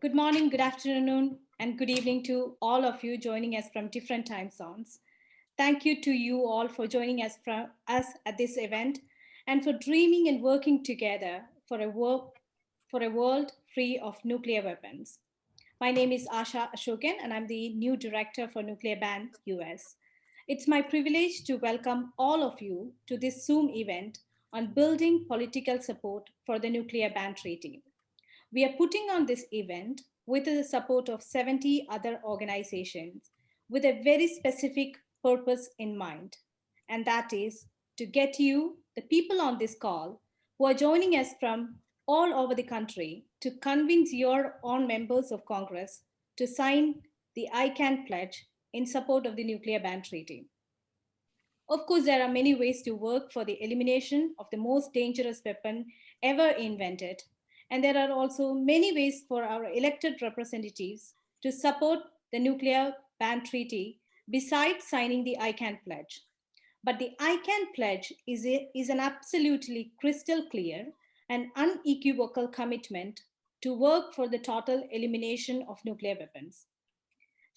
Good morning, good afternoon, and good evening to all of you joining us from different time zones. Thank you to you all for joining us at this event and for dreaming and working together for a world free of nuclear weapons. My name is Asha Ashokan, and I'm the new director for Nuclear Ban US. It's my privilege to welcome all of you to this Zoom event on building political support for the Nuclear Ban Treaty. We are putting on this event with the support of 70 other organizations with a very specific purpose in mind, and that is to get you, the people on this call, who are joining us from all over the country, to convince your own members of Congress to sign the ICAN Pledge in support of the Nuclear Ban Treaty. Of course, there are many ways to work for the elimination of the most dangerous weapon ever invented. And there are also many ways for our elected representatives to support the Nuclear Ban Treaty besides signing the ICAN Pledge. But the ICAN Pledge is an absolutely crystal clear and unequivocal commitment to work for the total elimination of nuclear weapons.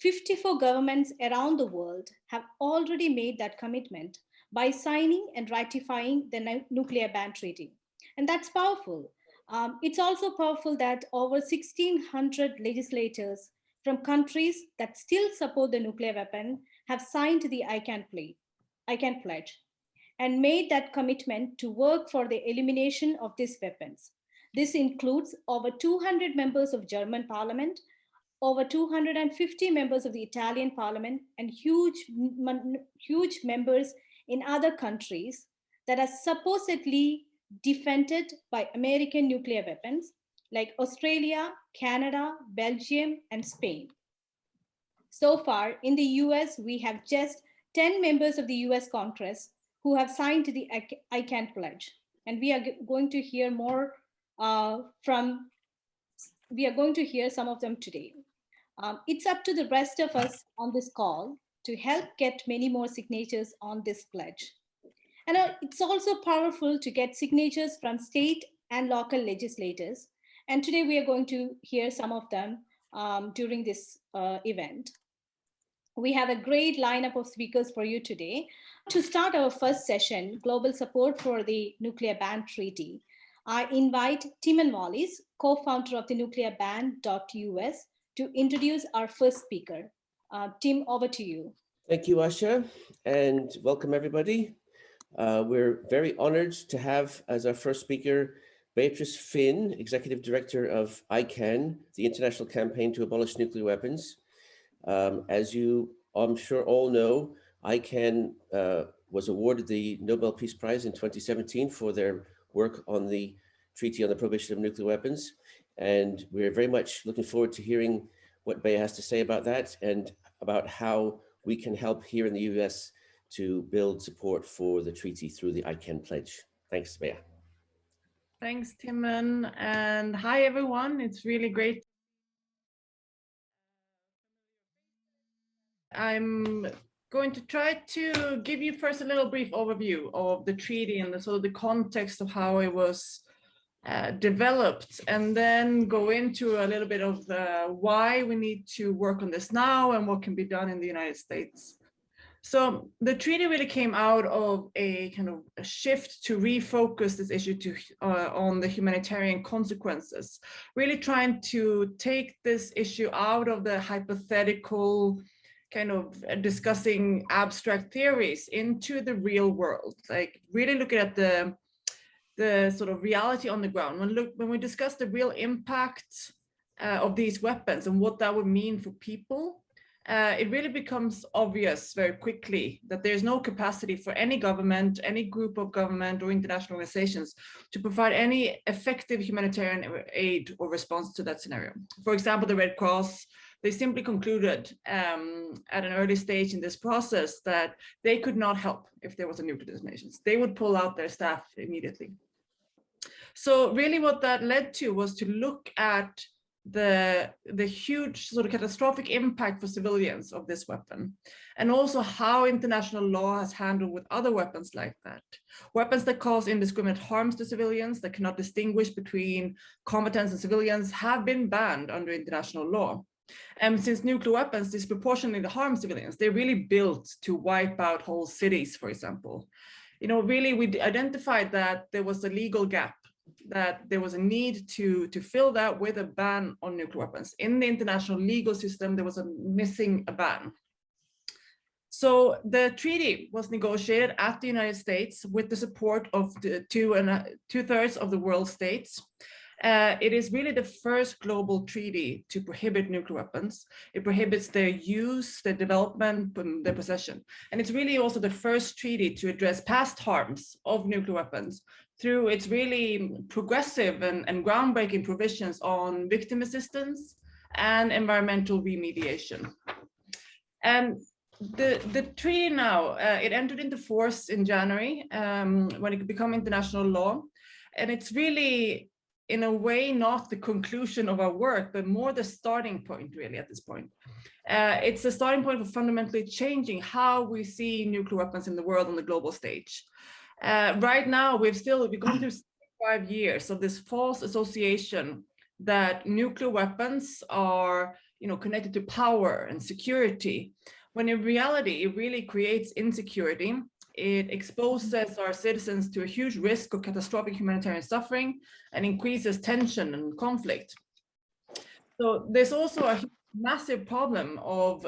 54 governments around the world have already made that commitment by signing and ratifying the Nuclear Ban Treaty. And that's powerful. It's also powerful that over 1,600 legislators from countries that still support the nuclear weapon have signed the ICAN Pledge and made that commitment to work for the elimination of these weapons. This includes over 200 members of German parliament, over 250 members of the Italian parliament, and huge members in other countries that are supposedly defended by American nuclear weapons, like Australia, Canada, Belgium, and Spain. So far, in the US, we have just 10 members of the US Congress who have signed the ICAN Pledge. And we are going to hear more we are going to hear some of them today. It's up to the rest of us on this call to help get many more signatures on this pledge. And it's also powerful to get signatures from state and local legislators. And today we are going to hear some of them during this event. We have a great lineup of speakers for you today. To start our first session, Global Support for the Nuclear Ban Treaty, I invite Tim Wallis, co-founder of the nuclearban.us, to introduce our first speaker. Tim, over to you. Thank you, Asha, and welcome everybody. We're very honored to have as our first speaker, Beatrice Fihn, Executive Director of ICAN, the International Campaign to Abolish Nuclear Weapons. As you, I'm sure, all know, ICAN was awarded the Nobel Peace Prize in 2017 for their work on the Treaty on the Prohibition of Nuclear Weapons. And we're very much looking forward to hearing what Bea has to say about that and about how we can help here in the US to build support for the treaty through the ICAN Pledge. Thanks, Bea. Thanks, Timon, and hi, everyone. It's really great. I'm going to try to give you first a little brief overview of the treaty and the context of how it was developed, and then go into a little bit of why we need to work on this now and what can be done in the United States. So the treaty really came out of a kind of a shift to refocus this issue on the humanitarian consequences, really trying to take this issue out of the hypothetical kind of discussing abstract theories into the real world, like really looking at the sort of reality on the ground. When we discuss the real impact of these weapons and what that would mean for people, it really becomes obvious very quickly that there's no capacity for any government, any group of government or international organizations to provide any effective humanitarian aid or response to that scenario. For example, the Red Cross, they simply concluded at an early stage in this process that they could not help if there was a nuclear detonation. They would pull out their staff immediately. So really what that led to was to look at the huge sort of catastrophic impact for civilians of this weapon, and also how international law has handled with other weapons like that. Weapons that cause indiscriminate harms to civilians, that cannot distinguish between combatants and civilians, have been banned under international law. And since nuclear weapons disproportionately harm civilians, they're really built to wipe out whole cities, for example. Really, we identified that there was a legal gap, that there was a need to fill that with a ban on nuclear weapons. In the international legal system, there was missing a ban. So the treaty was negotiated at the United States with the support of the two-thirds of the world states. It is really the first global treaty to prohibit nuclear weapons. It prohibits their use, their development, and their possession. And it's really also the first treaty to address past harms of nuclear weapons through its really progressive and groundbreaking provisions on victim assistance and environmental remediation. And the treaty now, it entered into force in January when it became international law. And it's really, in a way, not the conclusion of our work, but more the starting point, really, at this point. It's a starting point for fundamentally changing how we see nuclear weapons in the world on the global stage. Right now, we've gone through 5 years of this false association that nuclear weapons are, connected to power and security, when in reality, it really creates insecurity. It exposes our citizens to a huge risk of catastrophic humanitarian suffering and increases tension and conflict. So there's also a massive problem of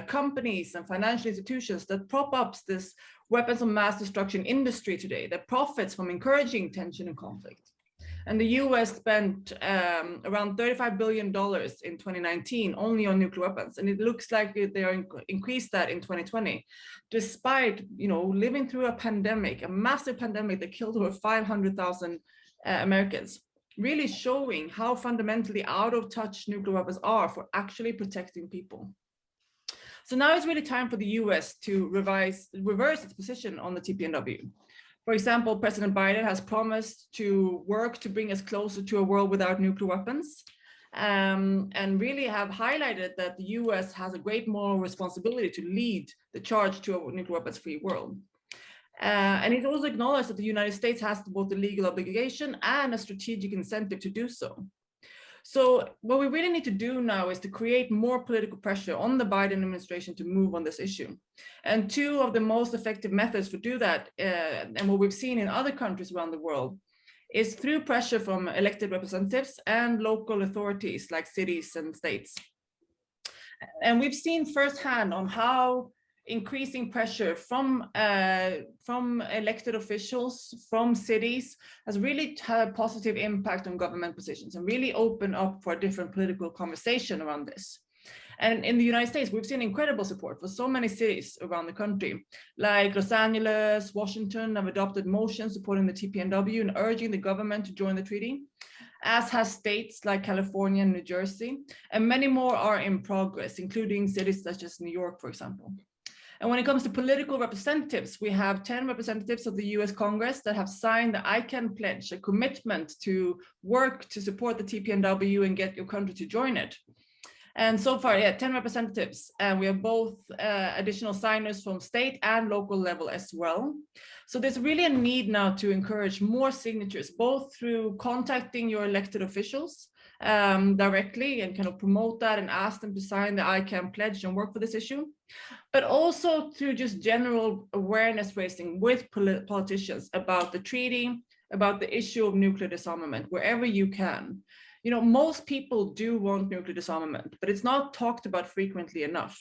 companies and financial institutions that prop up this weapons of mass destruction industry today that profits from encouraging tension and conflict. And the US spent around $35 billion in 2019 only on nuclear weapons. And it looks like they are increased that in 2020, despite living through a pandemic, a massive pandemic that killed over 500,000 Americans, really showing how fundamentally out of touch nuclear weapons are for actually protecting people. So now it's really time for the US to reverse its position on the TPNW. For example, President Biden has promised to work to bring us closer to a world without nuclear weapons, and really have highlighted that the US has a great moral responsibility to lead the charge to a nuclear weapons-free world. And he's also acknowledged that the United States has both the legal obligation and a strategic incentive to do so. So what we really need to do now is to create more political pressure on the Biden administration to move on this issue. And two of the most effective methods to do that, and what we've seen in other countries around the world, is through pressure from elected representatives and local authorities like cities and states. And we've seen firsthand on how increasing pressure from elected officials, from cities, has really had a positive impact on government positions and really opened up for a different political conversation around this. And in the United States, we've seen incredible support for so many cities around the country, like Los Angeles, Washington have adopted motions supporting the TPNW and urging the government to join the treaty, as has states like California and New Jersey, and many more are in progress, including cities such as New York, for example. And when it comes to political representatives, we have 10 representatives of the US Congress that have signed the ICAN Pledge, a commitment to work to support the TPNW and get your country to join it. And so far, 10 representatives, and we have both additional signers from state and local level as well. So there's really a need now to encourage more signatures, both through contacting your elected officials directly and kind of promote that and ask them to sign the ICAN Pledge and work for this issue, but also through just general awareness raising with politicians about the treaty, about the issue of nuclear disarmament, wherever you can. Most people do want nuclear disarmament, but it's not talked about frequently enough.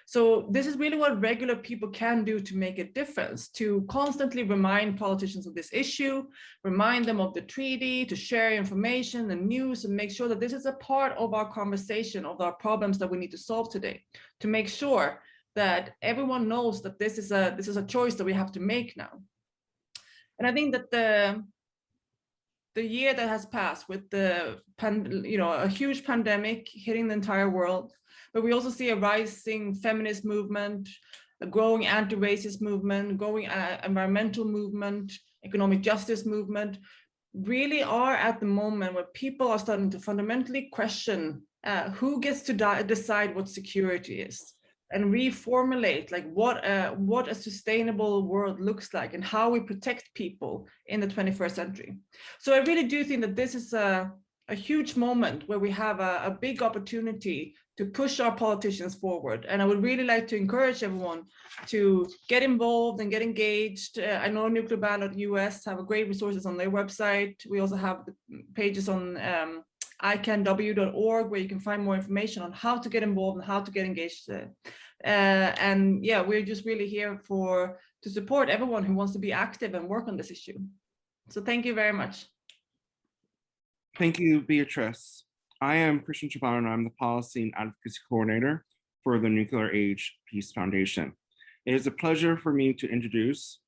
So this is really what regular people can do to make a difference, to constantly remind politicians of this issue, remind them of the treaty, to share information and news, and make sure that this is a part of our conversation, of our problems that we need to solve today, to make sure that everyone knows that this is a choice that we have to make now. And I think that the year that has passed with a huge pandemic hitting the entire world, but we also see a rising feminist movement, a growing anti-racist movement, growing environmental movement, economic justice movement, really are at the moment where people are starting to fundamentally question who gets to decide what security is, and reformulate like what a sustainable world looks like and how we protect people in the 21st century. So I really do think that this is a huge moment where we have a big opportunity to push our politicians forward. And I would really like to encourage everyone to get involved and get engaged. I know nuclearban.us have great resources on their website. We also have pages on ICANW.org where you can find more information on how to get involved and how to get engaged. And yeah, we're just really here to support everyone who wants to be active and work on this issue. So thank you very much. Thank you, Beatrice. I am Christian Chappelle, and I'm the Policy and Advocacy Coordinator for the Nuclear Age Peace Foundation. It is a pleasure for me to introduce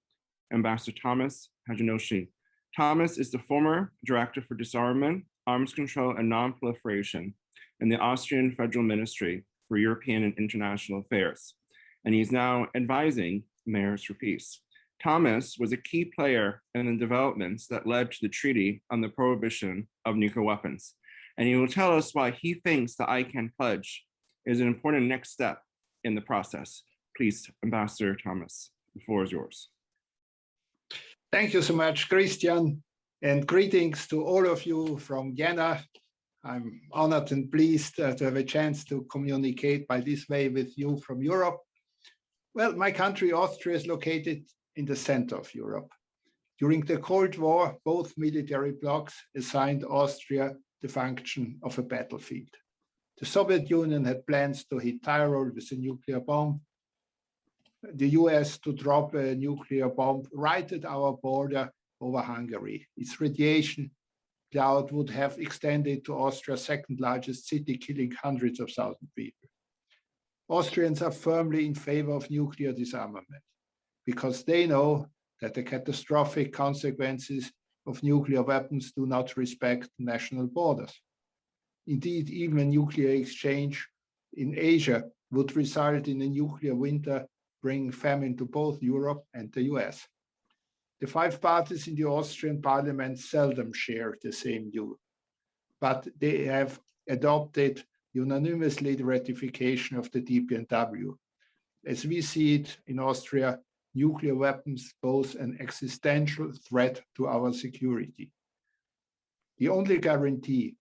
Ambassador Thomas Hajinoshi. Thomas is the former Director for Disarmament, Arms Control, and Non-Proliferation in the Austrian Federal Ministry for European and International Affairs, and he's now advising mayors for peace. Thomas was a key player in the developments that led to the Treaty on the Prohibition of Nuclear Weapons, and he will tell us why he thinks the ICAN Pledge is an important next step in the process. Please, Ambassador Thomas, the floor is yours. Thank you so much, Christian, and greetings to all of you from Vienna. I'm honored and pleased to have a chance to communicate by this way with you from Europe. Well, my country, Austria, is located in the center of Europe. During the Cold War, both military blocs assigned Austria the function of a battlefield. The Soviet Union had plans to hit Tyrol with a nuclear bomb, the US to drop a nuclear bomb right at our border over Hungary. Its radiation cloud would have extended to Austria's second largest city, killing hundreds of thousands of people. Austrians are firmly in favor of nuclear disarmament because they know that the catastrophic consequences of nuclear weapons do not respect national borders. Indeed, even a nuclear exchange in Asia would result in a nuclear winter, bringing famine to both Europe and the US. The five parties in the Austrian parliament seldom share the same view, but they have adopted unanimously the ratification of the TPNW. As we see it in Austria, nuclear weapons pose an existential threat to our security. The only guarantee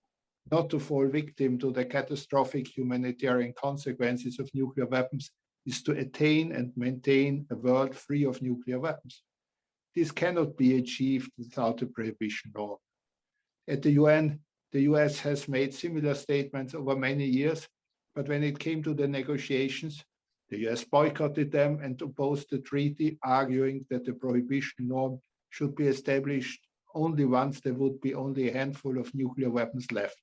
not to fall victim to the catastrophic humanitarian consequences of nuclear weapons is to attain and maintain a world free of nuclear weapons. This cannot be achieved without a prohibition law. At the UN, the US has made similar statements over many years, but when it came to the negotiations, the US boycotted them and opposed the treaty, arguing that the prohibition norm should be established only once there would be only a handful of nuclear weapons left.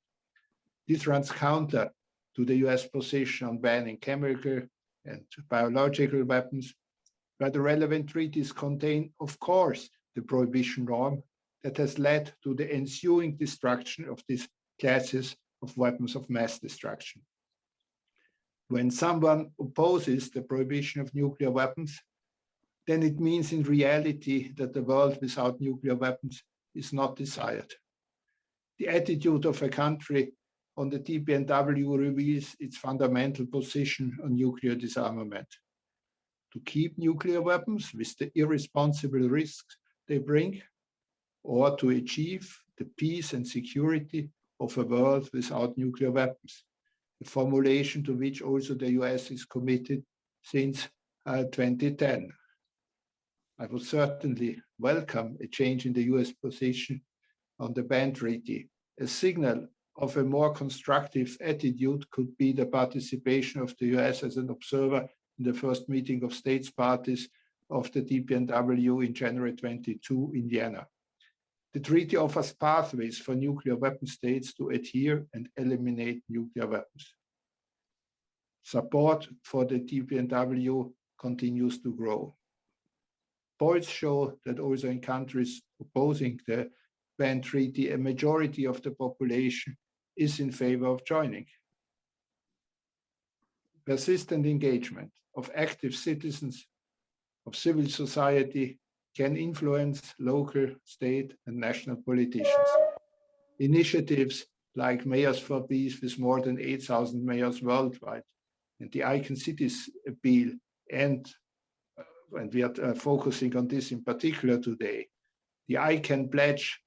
This runs counter to the US position on banning chemical and biological weapons, where the relevant treaties contain, of course, the prohibition norm that has led to the ensuing destruction of these classes of weapons of mass destruction. When someone opposes the prohibition of nuclear weapons, then it means in reality that the world without nuclear weapons is not desired. The attitude of a country on the TPNW reveals its fundamental position on nuclear disarmament. To keep nuclear weapons with the irresponsible risks they bring, or to achieve the peace and security of a world without nuclear weapons, a formulation to which also the US is committed since 2010. I would certainly welcome a change in the US position on the ban treaty. A signal of a more constructive attitude could be the participation of the US as an observer in the first meeting of states parties of the TPNW in January 22 in Vienna. The treaty offers pathways for nuclear weapon states to adhere and eliminate nuclear weapons. Support for the TPNW continues to grow. Polls show that also in countries opposing the ban treaty, a majority of the population is in favor of joining. Persistent engagement of active citizens, of civil society, can influence local, state, and national politicians. Initiatives like Mayors for Peace with more than 8,000 mayors worldwide, and the ICAN Cities Appeal, and we are focusing on this in particular today, the ICAN Pledge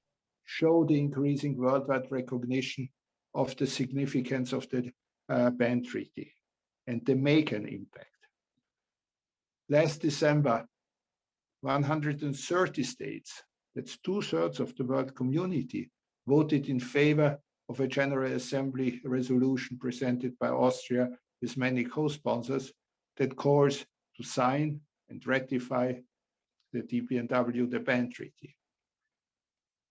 show the increasing worldwide recognition of the significance of the ban treaty, and they make an impact. Last December, 130 states, that's 2/3 of the world community, voted in favor of a General Assembly resolution presented by Austria with many co-sponsors that calls to sign and ratify the TPNW, the ban treaty.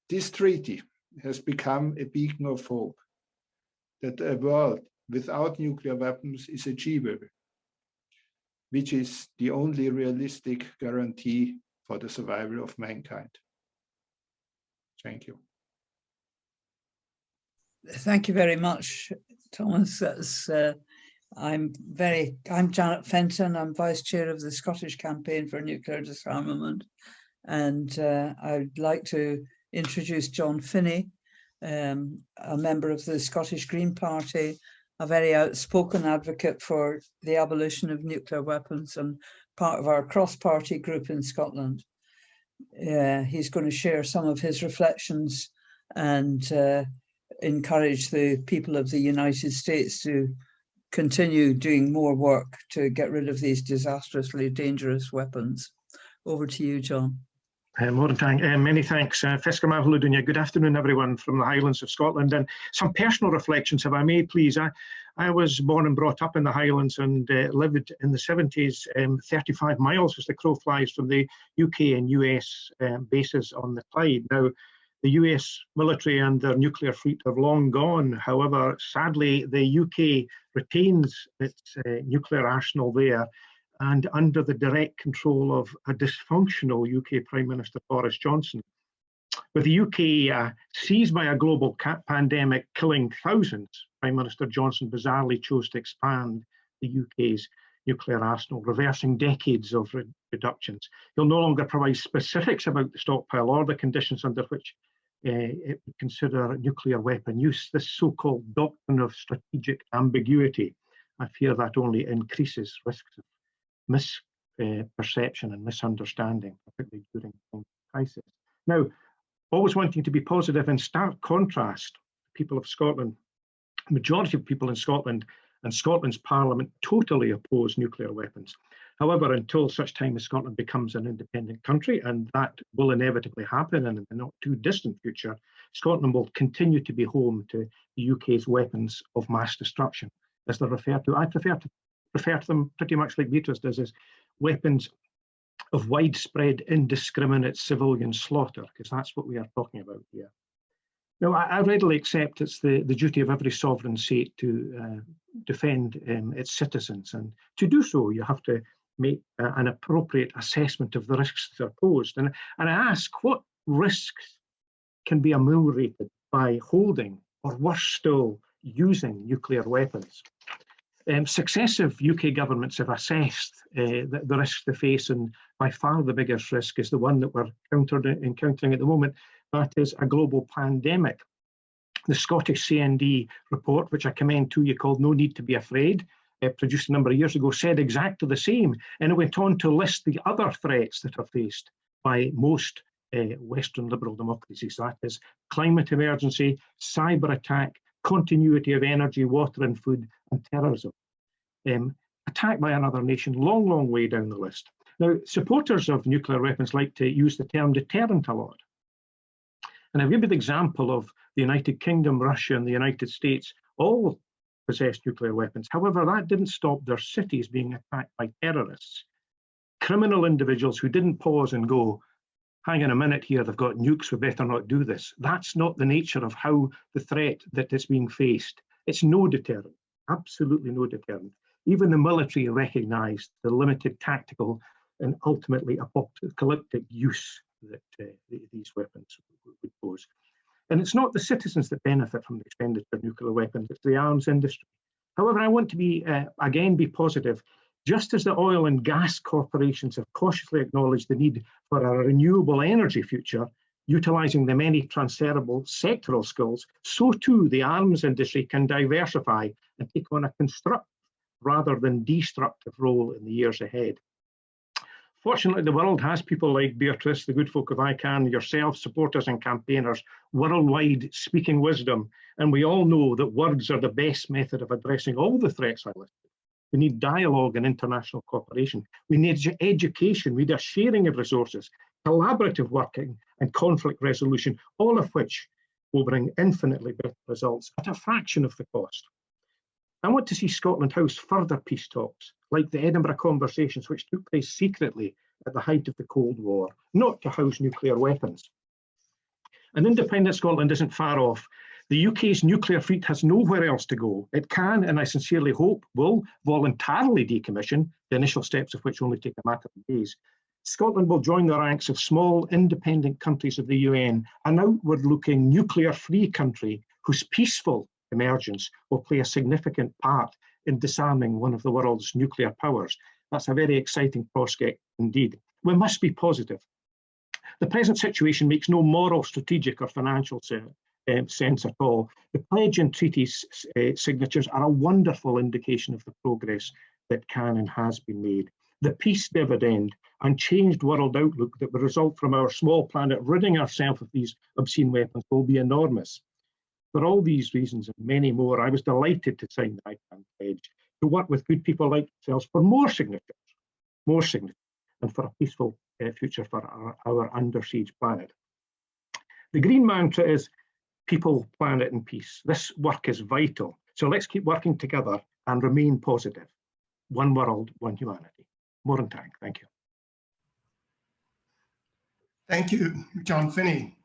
This treaty has become a beacon of hope that a world without nuclear weapons is achievable, which is the only realistic guarantee for the survival of mankind. Thank you. Thank you very much, Thomas. I'm Janet Fenton. I'm Vice Chair of the Scottish Campaign for Nuclear Disarmament. And I'd like to introduce John Finney, a member of the Scottish Green Party, a very outspoken advocate for the abolition of nuclear weapons and part of our cross-party group in Scotland. He's going to share some of his reflections and encourage the people of the United States to continue doing more work to get rid of these disastrously dangerous weapons. Over to you, John. Many thanks. Good afternoon, everyone from the Highlands of Scotland. And some personal reflections, if I may, please. I was born and brought up in the Highlands and lived in the 70s. 35 miles as the crow flies from the UK and US bases on the Clyde. Now, the US military and their nuclear fleet are long gone. However, sadly, the UK retains its nuclear arsenal there, and under the direct control of a dysfunctional UK Prime Minister Boris Johnson. With the UK seized by a global pandemic killing thousands, Prime Minister Johnson bizarrely chose to expand the UK's nuclear arsenal, reversing decades of reductions. He'll no longer provide specifics about the stockpile or the conditions under which it would consider nuclear weapon use. This so-called doctrine of strategic ambiguity, I fear that only increases risks of misperception and misunderstanding, particularly during crisis. Now, always wanting to be positive, in stark contrast, people of Scotland, the majority of people in Scotland and Scotland's Parliament totally oppose nuclear weapons. However, until such time as Scotland becomes an independent country, and that will inevitably happen in the not too distant future, Scotland will continue to be home to the UK's weapons of mass destruction, as they're referred to. I prefer to them pretty much like Beatrice does, as weapons of widespread indiscriminate civilian slaughter, because that's what we are talking about here. Now, I readily accept it's the duty of every sovereign state to defend its citizens, and to do so you have to make an appropriate assessment of the risks that are posed. And I ask, what risks can be ameliorated by holding, or worse still, using nuclear weapons? Successive UK governments have assessed the risks they face, and by far the biggest risk is the one that we're encountering at the moment. That is a global pandemic. The Scottish CND report, which I commend to you, called No Need to Be Afraid, produced a number of years ago, said exactly the same, and it went on to list the other threats that are faced by most Western liberal democracies. That is climate emergency, cyber attack, continuity of energy, water and food, and terrorism. Attack by another nation, long, long way down the list. Now, supporters of nuclear weapons like to use the term deterrent a lot. And I'll give you the example of the United Kingdom, Russia, and the United States all possessed nuclear weapons. However, that didn't stop their cities being attacked by terrorists. Criminal individuals who didn't pause and go, hang on a minute here, they've got nukes, we better not do this. That's not the nature of how the threat that is being faced. It's no deterrent, absolutely no deterrent. Even the military recognized the limited tactical and ultimately apocalyptic use that these weapons would pose. And it's not the citizens that benefit from the expenditure of nuclear weapons, it's the arms industry. However, I want to be, again, be positive. Just as the oil and gas corporations have cautiously acknowledged the need for a renewable energy future, utilising the many transferable sectoral skills, so too the arms industry can diversify and take on a constructive rather than destructive role in the years ahead. Fortunately, the world has people like Beatrice, the good folk of ICAN, yourself, supporters and campaigners, worldwide speaking wisdom, and we all know that words are the best method of addressing all the threats I listed. We need dialogue and international cooperation. We need education, we need a sharing of resources, collaborative working and conflict resolution, all of which will bring infinitely better results at a fraction of the cost. I want to see Scotland house further peace talks, like the Edinburgh Conversations, which took place secretly at the height of the Cold War, not to house nuclear weapons. An independent Scotland isn't far off. The UK's nuclear fleet has nowhere else to go. It can, and I sincerely hope, will voluntarily decommission, the initial steps of which only take a matter of days. Scotland will join the ranks of small, independent countries of the UN, an outward-looking, nuclear-free country whose peaceful emergence will play a significant part in disarming one of the world's nuclear powers. That's a very exciting prospect indeed. We must be positive. The present situation makes no moral, strategic or financial sense at all. The pledge and treaties signatures are a wonderful indication of the progress that can and has been made. The peace dividend and changed world outlook that will result from our small planet ridding ourselves of these obscene weapons will be enormous. For all these reasons and many more, I was delighted to sign the ICAN Pledge, to work with good people like yourselves for more signatures, and for a peaceful future for our under siege planet. The green mantra is people, planet and peace. This work is vital. So let's keep working together and remain positive. One world, one humanity. Moran Tang, thank you. Thank you, John Finney,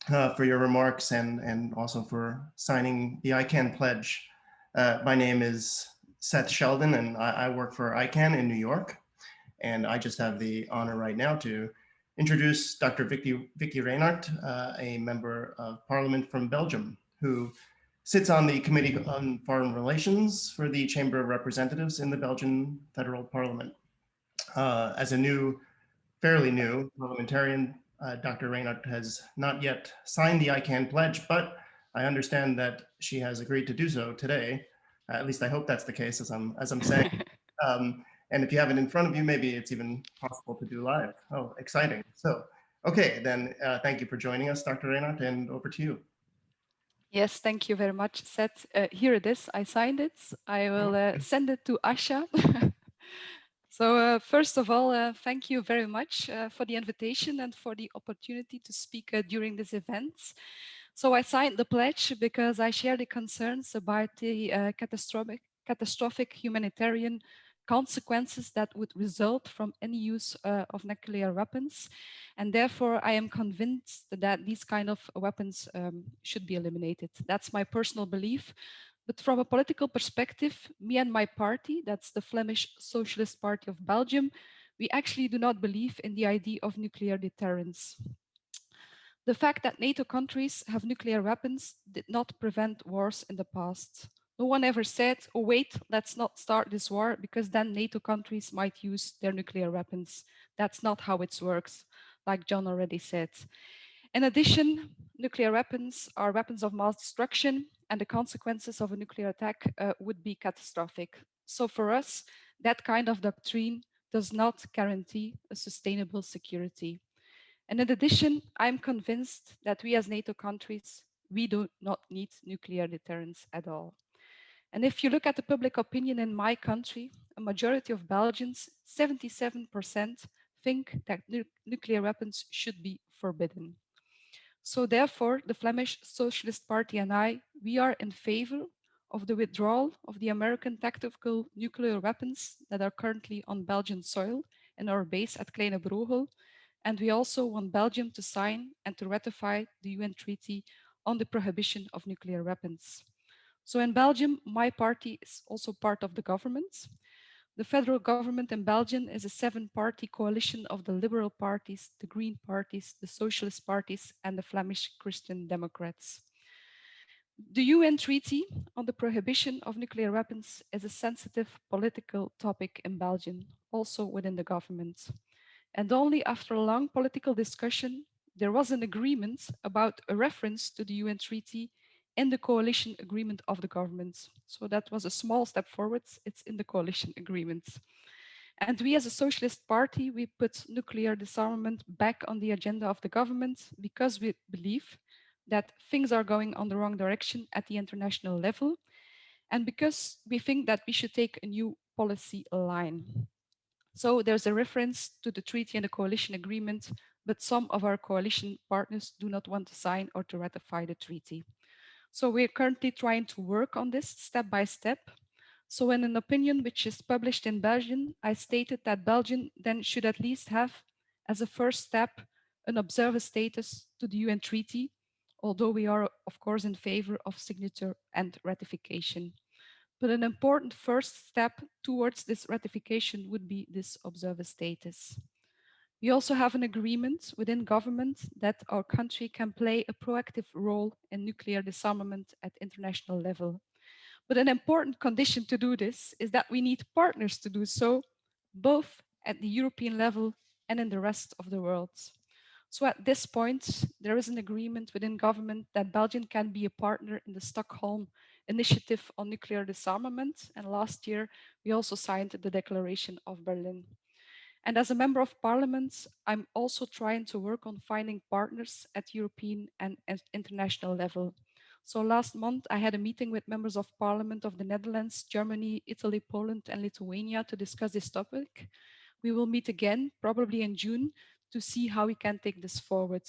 for your remarks and also for signing the ICAN Pledge. My name is Seth Sheldon, and I work for ICAN in New York. And I just have the honor right now to introduce Dr. Vicky Reinhardt, a member of parliament from Belgium, who sits on the Committee on Foreign Relations for the Chamber of Representatives in the Belgian Federal Parliament. As a fairly new parliamentarian, Dr. Reinhardt has not yet signed the ICAN Pledge, but I understand that she has agreed to do so today. At least I hope that's the case, as I'm saying. And if you have it in front of you, maybe it's even possible to do live. Oh, exciting. So, okay, then thank you for joining us, Dr. Reinhardt, and over to you. Yes, thank you very much, Seth. Here it is. I signed it. I will send it to Asha. So first of all, thank you very much for the invitation and for the opportunity to speak during this event. So I signed the pledge because I share the concerns about the catastrophic humanitarian consequences that would result from any use of nuclear weapons. And therefore, I am convinced that these kind of weapons should be eliminated. That's my personal belief. But from a political perspective, me and my party, that's the Flemish Socialist Party of Belgium, we actually do not believe in the idea of nuclear deterrence. The fact that NATO countries have nuclear weapons did not prevent wars in the past. No one ever said, oh wait, let's not start this war because then NATO countries might use their nuclear weapons. That's not how it works, like John already said. In addition, nuclear weapons are weapons of mass destruction, and the consequences of a nuclear attack would be catastrophic. So for us, that kind of doctrine does not guarantee a sustainable security. And in addition, I'm convinced that we as NATO countries, we do not need nuclear deterrence at all. And if you look at the public opinion in my country, a majority of Belgians, 77%, think that nuclear weapons should be forbidden. So therefore, the Flemish Socialist Party and I, we are in favor of the withdrawal of the American tactical nuclear weapons that are currently on Belgian soil and our base at Kleine Brogel. And we also want Belgium to sign and to ratify the UN Treaty on the Prohibition of Nuclear Weapons. So in Belgium, my party is also part of the government. The federal government in Belgium is a 7-party coalition of the Liberal parties, the Green parties, the Socialist parties, and the Flemish Christian Democrats. The UN Treaty on the Prohibition of Nuclear Weapons is a sensitive political topic in Belgium, also within the government. And only after a long political discussion, there was an agreement about a reference to the UN Treaty in the coalition agreement of the government. So that was a small step forward. It's in the coalition agreement. And we as a Socialist Party, we put nuclear disarmament back on the agenda of the government because we believe that things are going on the wrong direction at the international level. And because we think that we should take a new policy line. So there's a reference to the treaty and the coalition agreement, but some of our coalition partners do not want to sign or to ratify the treaty. So we're currently trying to work on this step by step. So in an opinion which is published in Belgium, I stated that Belgium then should at least have, as a first step, an observer status to the UN treaty, although we are, of course, in favor of signature and ratification. But an important first step towards this ratification would be this observer status. We also have an agreement within government that our country can play a proactive role in nuclear disarmament at international level. But an important condition to do this is that we need partners to do so, both at the European level and in the rest of the world. So at this point, there is an agreement within government that Belgium can be a partner in the Stockholm Initiative on Nuclear Disarmament. And last year, we also signed the Declaration of Berlin. And as a member of parliament, I'm also trying to work on finding partners at European and international level. So last month, I had a meeting with members of parliament of the Netherlands, Germany, Italy, Poland, and Lithuania to discuss this topic. We will meet again, probably in June, to see how we can take this forward.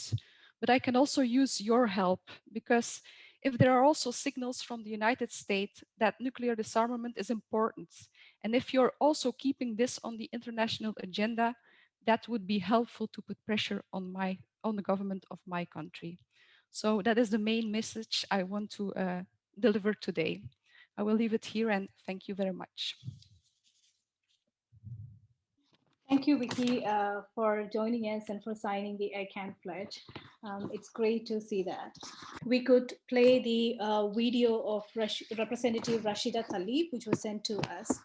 But I can also use your help, because if there are also signals from the United States that nuclear disarmament is important, and if you're also keeping this on the international agenda, that would be helpful to put pressure on the government of my country. So that is the main message I want to deliver today. I will leave it here and thank you very much. Thank you, Vicky, for joining us and for signing the ICAN Pledge. It's great to see that. We could play the video of Representative Rashida Tlaib, which was sent to us.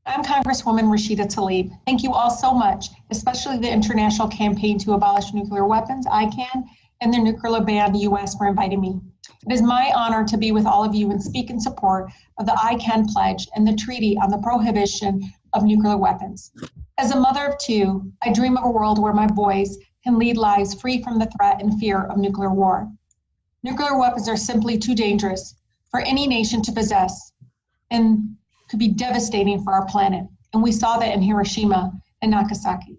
I'm Congresswoman Rashida Tlaib. Thank you all so much, especially the International Campaign to Abolish Nuclear Weapons, ICAN, and the Nuclear Ban US for inviting me. It is my honor to be with all of you and speak in support of the ICAN Pledge and the Treaty on the Prohibition of Nuclear Weapons. As a mother of two, I dream of a world where my boys can lead lives free from the threat and fear of nuclear war. Nuclear weapons are simply too dangerous for any nation to possess and could be devastating for our planet. And we saw that in Hiroshima and Nagasaki.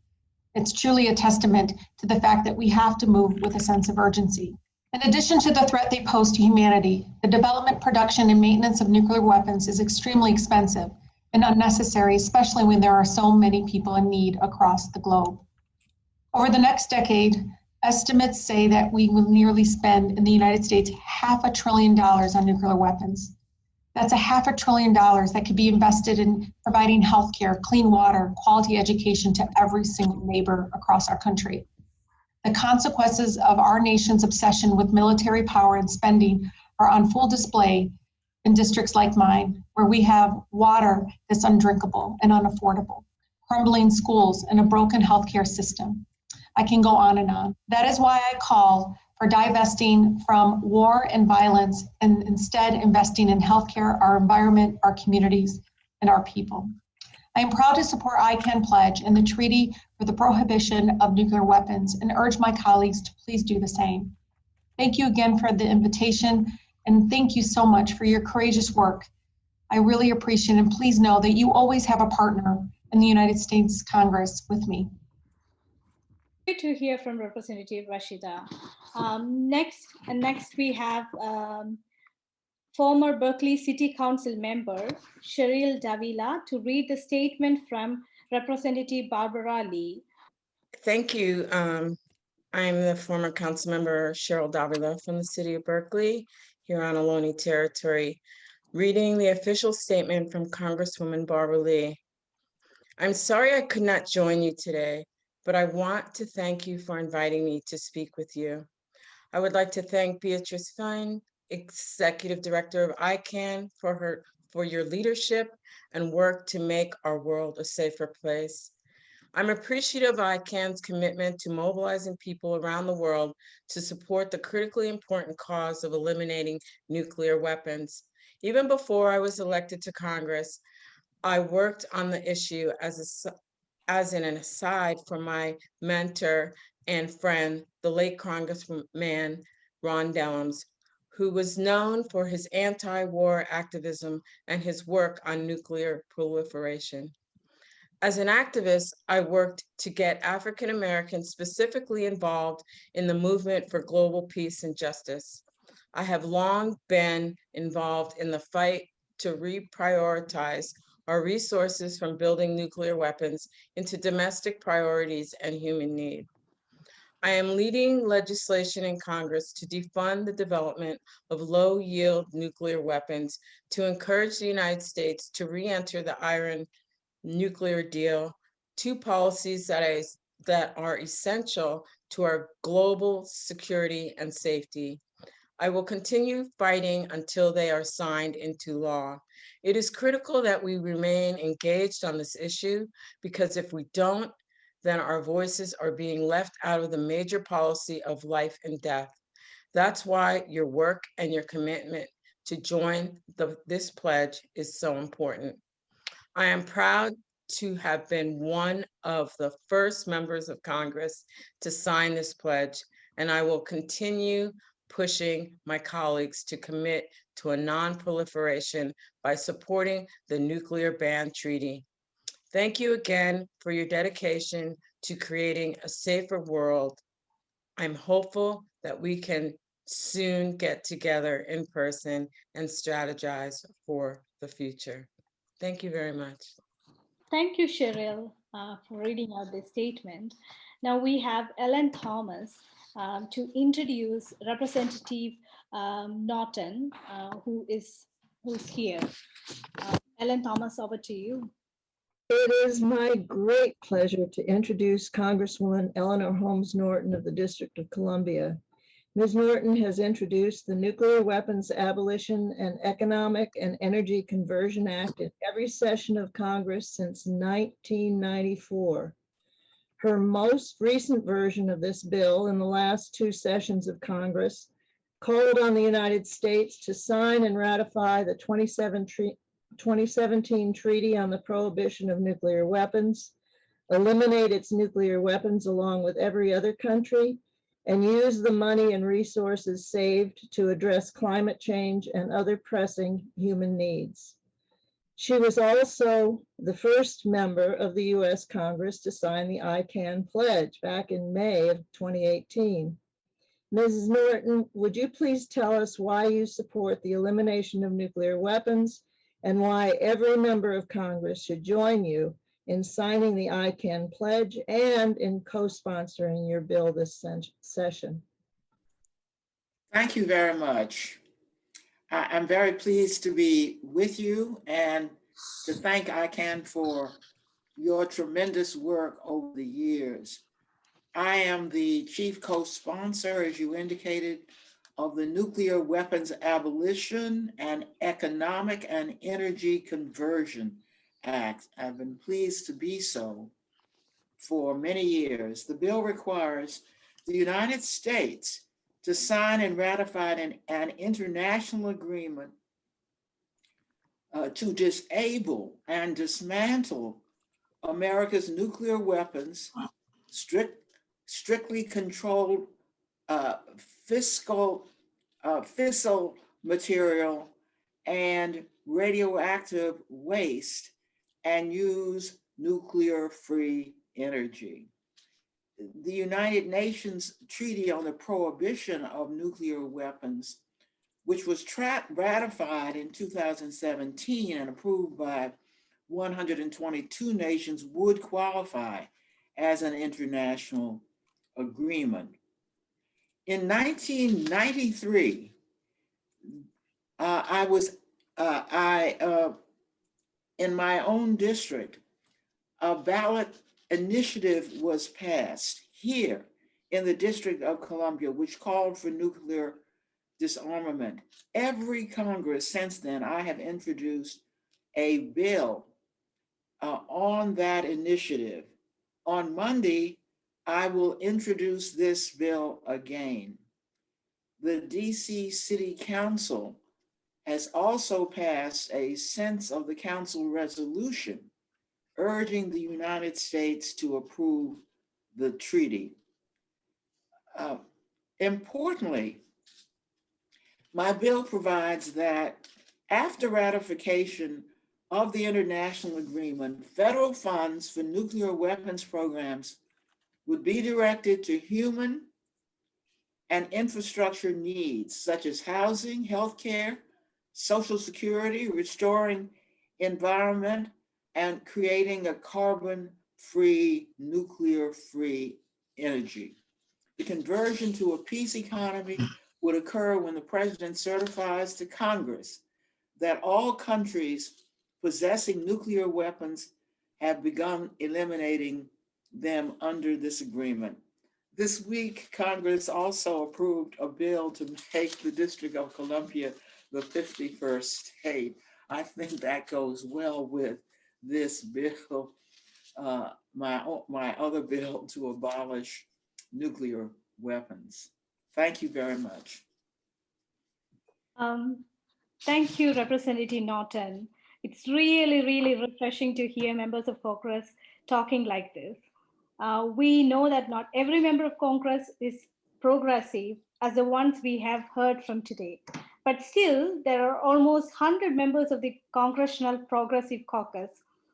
It's truly a testament to the fact that we have to move with a sense of urgency. In addition to the threat they pose to humanity, the development, production, and maintenance of nuclear weapons is extremely expensive and unnecessary, especially when there are so many people in need across the globe. Over the next decade, estimates say that we will nearly spend in the United States $500 billion on nuclear weapons. That's $500 billion that could be invested in providing healthcare, clean water, quality education to every single neighbor across our country. The consequences of our nation's obsession with military power and spending are on full display in districts like mine, where we have water that's undrinkable and unaffordable, crumbling schools, and a broken healthcare system. I can go on and on. That is why I call for divesting from war and violence and instead investing in healthcare, our environment, our communities, and our people. I am proud to support ICAN Pledge and the Treaty for the Prohibition of Nuclear Weapons and urge my colleagues to please do the same. Thank you again for the invitation, and thank you so much for your courageous work. I really appreciate it, and please know that you always have a partner in the United States Congress with me. Great to hear from Representative Rashida. Next we have former Berkeley City Council member Cheryl Davila to read the statement from Representative Barbara Lee. Thank you. I'm the former council member Cheryl Davila from the city of Berkeley, here on Ohlone territory, reading the official statement from Congresswoman Barbara Lee. I'm sorry I could not join you today, but I want to thank you for inviting me to speak with you. I would like to thank Beatrice Fihn, Executive Director of ICAN, for your leadership and work to make our world a safer place. I'm appreciative of ICAN's commitment to mobilizing people around the world to support the critically important cause of eliminating nuclear weapons. Even before I was elected to Congress, I worked on the issue as an aside from my mentor and friend, the late Congressman Ron Dellums, who was known for his anti-war activism and his work on nuclear proliferation. As an activist, I worked to get African Americans specifically involved in the movement for global peace and justice. I have long been involved in the fight to reprioritize our resources from building nuclear weapons into domestic priorities and human need. I am leading legislation in Congress to defund the development of low-yield nuclear weapons to encourage the United States to re-enter the Iran nuclear deal, two policies that are essential to our global security and safety. I will continue fighting until they are signed into law. It is critical that we remain engaged on this issue, because if we don't, then our voices are being left out of the major policy of life and death. That's why your work and your commitment to join this pledge is so important. I am proud to have been one of the first members of Congress to sign this pledge, and I will continue pushing my colleagues to commit to a non-proliferation by supporting the Nuclear Ban Treaty. Thank you again for your dedication to creating a safer world. I'm hopeful that we can soon get together in person and strategize for the future. Thank you very much. Thank you, Cheryl, for reading out this statement. Now we have Ellen Thomas to introduce Representative Norton, who's here. Ellen Thomas, over to you. It is my great pleasure to introduce Congresswoman Eleanor Holmes Norton of the District of Columbia. Ms. Norton has introduced the Nuclear Weapons Abolition and Economic and Energy Conversion Act in every session of Congress since 1994. Her most recent version of this bill in the last two sessions of Congress called on the United States to sign and ratify the 2017 Treaty on the Prohibition of Nuclear Weapons, eliminate its nuclear weapons along with every other country, and use the money and resources saved to address climate change and other pressing human needs. She was also the first member of the US Congress to sign the ICAN Pledge back in May of 2018. Mrs. Norton, would you please tell us why you support the elimination of nuclear weapons and why every member of Congress should join you in signing the ICAN Pledge and in co-sponsoring your bill this session? Thank you very much. I'm very pleased to be with you and to thank ICAN for your tremendous work over the years. I am the chief co-sponsor, as you indicated, of the Nuclear Weapons Abolition and Economic and Energy Conversion Act. I've been pleased to be so for many years. The bill requires the United States to sign and ratify an international agreement to disable and dismantle America's nuclear weapons, strictly controlled fissile material and radioactive waste, and use nuclear-free energy. The United Nations Treaty on the Prohibition of Nuclear Weapons, which was ratified in 2017 and approved by 122 nations, would qualify as an international agreement. In 1993, in my own district, a ballot initiative was passed here in the District of Columbia, which called for nuclear disarmament. Every Congress since then, I have introduced a bill on that initiative. On Monday, I will introduce this bill again. The DC City Council has also passed a sense of the council resolution urging the United States to approve the treaty. Importantly, my bill provides that after ratification of the international agreement, federal funds for nuclear weapons programs would be directed to human and infrastructure needs such as housing, healthcare, social security, restoring environment, and creating a carbon-free, nuclear-free energy. The conversion to a peace economy would occur when the president certifies to Congress that all countries possessing nuclear weapons have begun eliminating them under this agreement. This week, Congress also approved a bill to make the District of Columbia the 51st state. I think that goes well with this bill, my other bill to abolish nuclear weapons. Thank you very much. Thank you, Representative Norton. It's really, really refreshing to hear members of Congress talking like this. We know that not every member of Congress is progressive as the ones we have heard from today. But still, there are almost 100 members of the Congressional Progressive Caucus,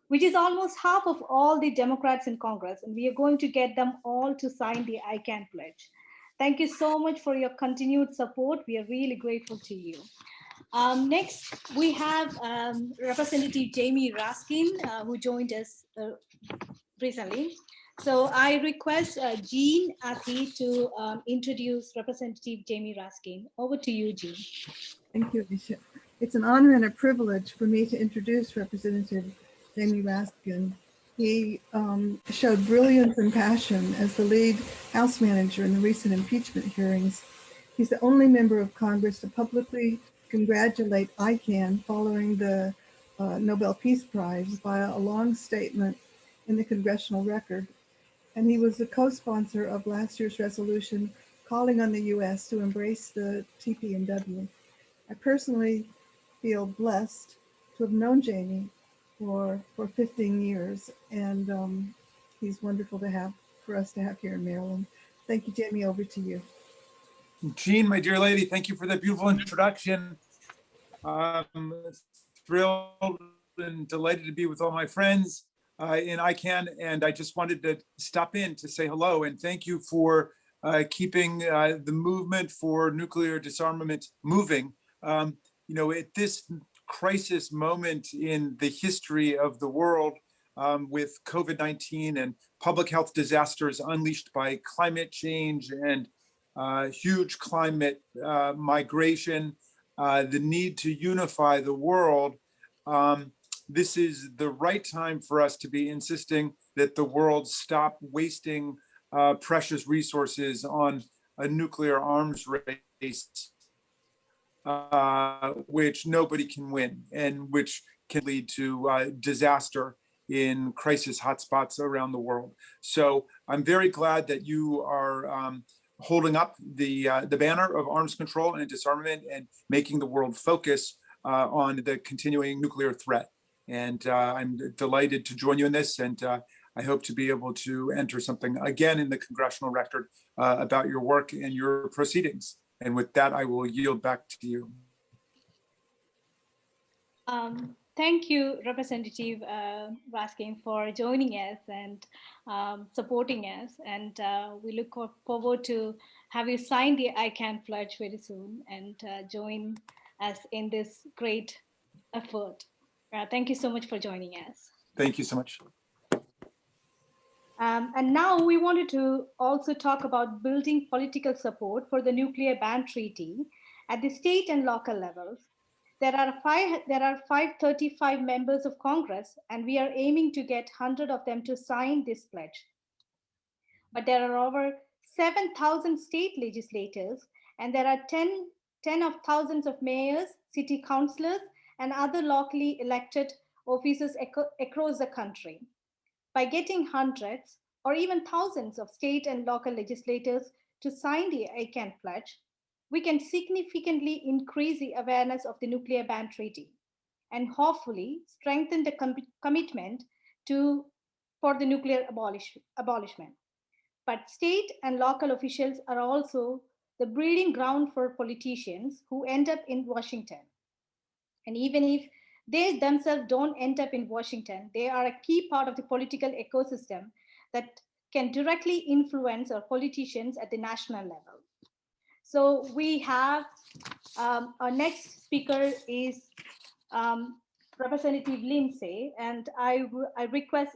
which is almost half of all the Democrats in Congress, and we are going to get them all to sign the ICAN Pledge. Thank you so much for your continued support. We are really grateful to you. Next, we have Representative Jamie Raskin, who joined us recently. So I request Jean Athy to introduce Representative Jamie Raskin. Over to you, Jean. Thank you, Alicia. It's an honor and a privilege for me to introduce Representative Jamie Raskin. He showed brilliance and passion as the lead House manager in the recent impeachment hearings. He's the only member of Congress to publicly congratulate ICAN following the Nobel Peace Prize via a long statement in the Congressional Record. And he was the co-sponsor of last year's resolution calling on the U.S. to embrace the TPNW. I personally feel blessed to have known Jamie for 15 years, and he's wonderful to have for us to have here in Maryland. Thank you, Jamie. Over to you. Jean, my dear lady, thank you for that beautiful introduction. Thrilled and delighted to be with all my friends in ICAN, and I just wanted to stop in to say hello and thank you for keeping the movement for nuclear disarmament moving. You know, at this crisis moment in the history of the world with COVID-19 and public health disasters unleashed by climate change and huge climate migration, the need to unify the world, this is the right time for us to be insisting that the world stop wasting precious resources on a nuclear arms race, which nobody can win and which can lead to disaster in crisis hotspots around the world. So I'm very glad that you are holding up the banner of arms control and disarmament and making the world focus on the continuing nuclear threat. And I'm delighted to join you in this, and I hope to be able to enter something again in the congressional record about your work and your proceedings. And with that, I will yield back to you. Thank you, Representative Raskin, for joining us and supporting us. And we look forward to have you sign the ICAN Pledge very soon and join us in this great effort. Thank you so much for joining us. Thank you so much. And now we wanted to also talk about building political support for the nuclear ban treaty at the state and local levels. There are 535 members of Congress, and we are aiming to get 100 of them to sign this pledge. But there are over 7,000 state legislators, and there are 10 10 of thousands of mayors, city councillors, and other locally elected officers across the country. By getting hundreds or even thousands of state and local legislators to sign the ICAN Pledge, we can significantly increase the awareness of the Nuclear Ban Treaty and hopefully strengthen the commitment for the nuclear abolishment. But state and local officials are also the breeding ground for politicians who end up in Washington. And even if they themselves don't end up in Washington, they are a key part of the political ecosystem that can directly influence our politicians at the national level. So we have our next speaker is Representative Lindsay, and I request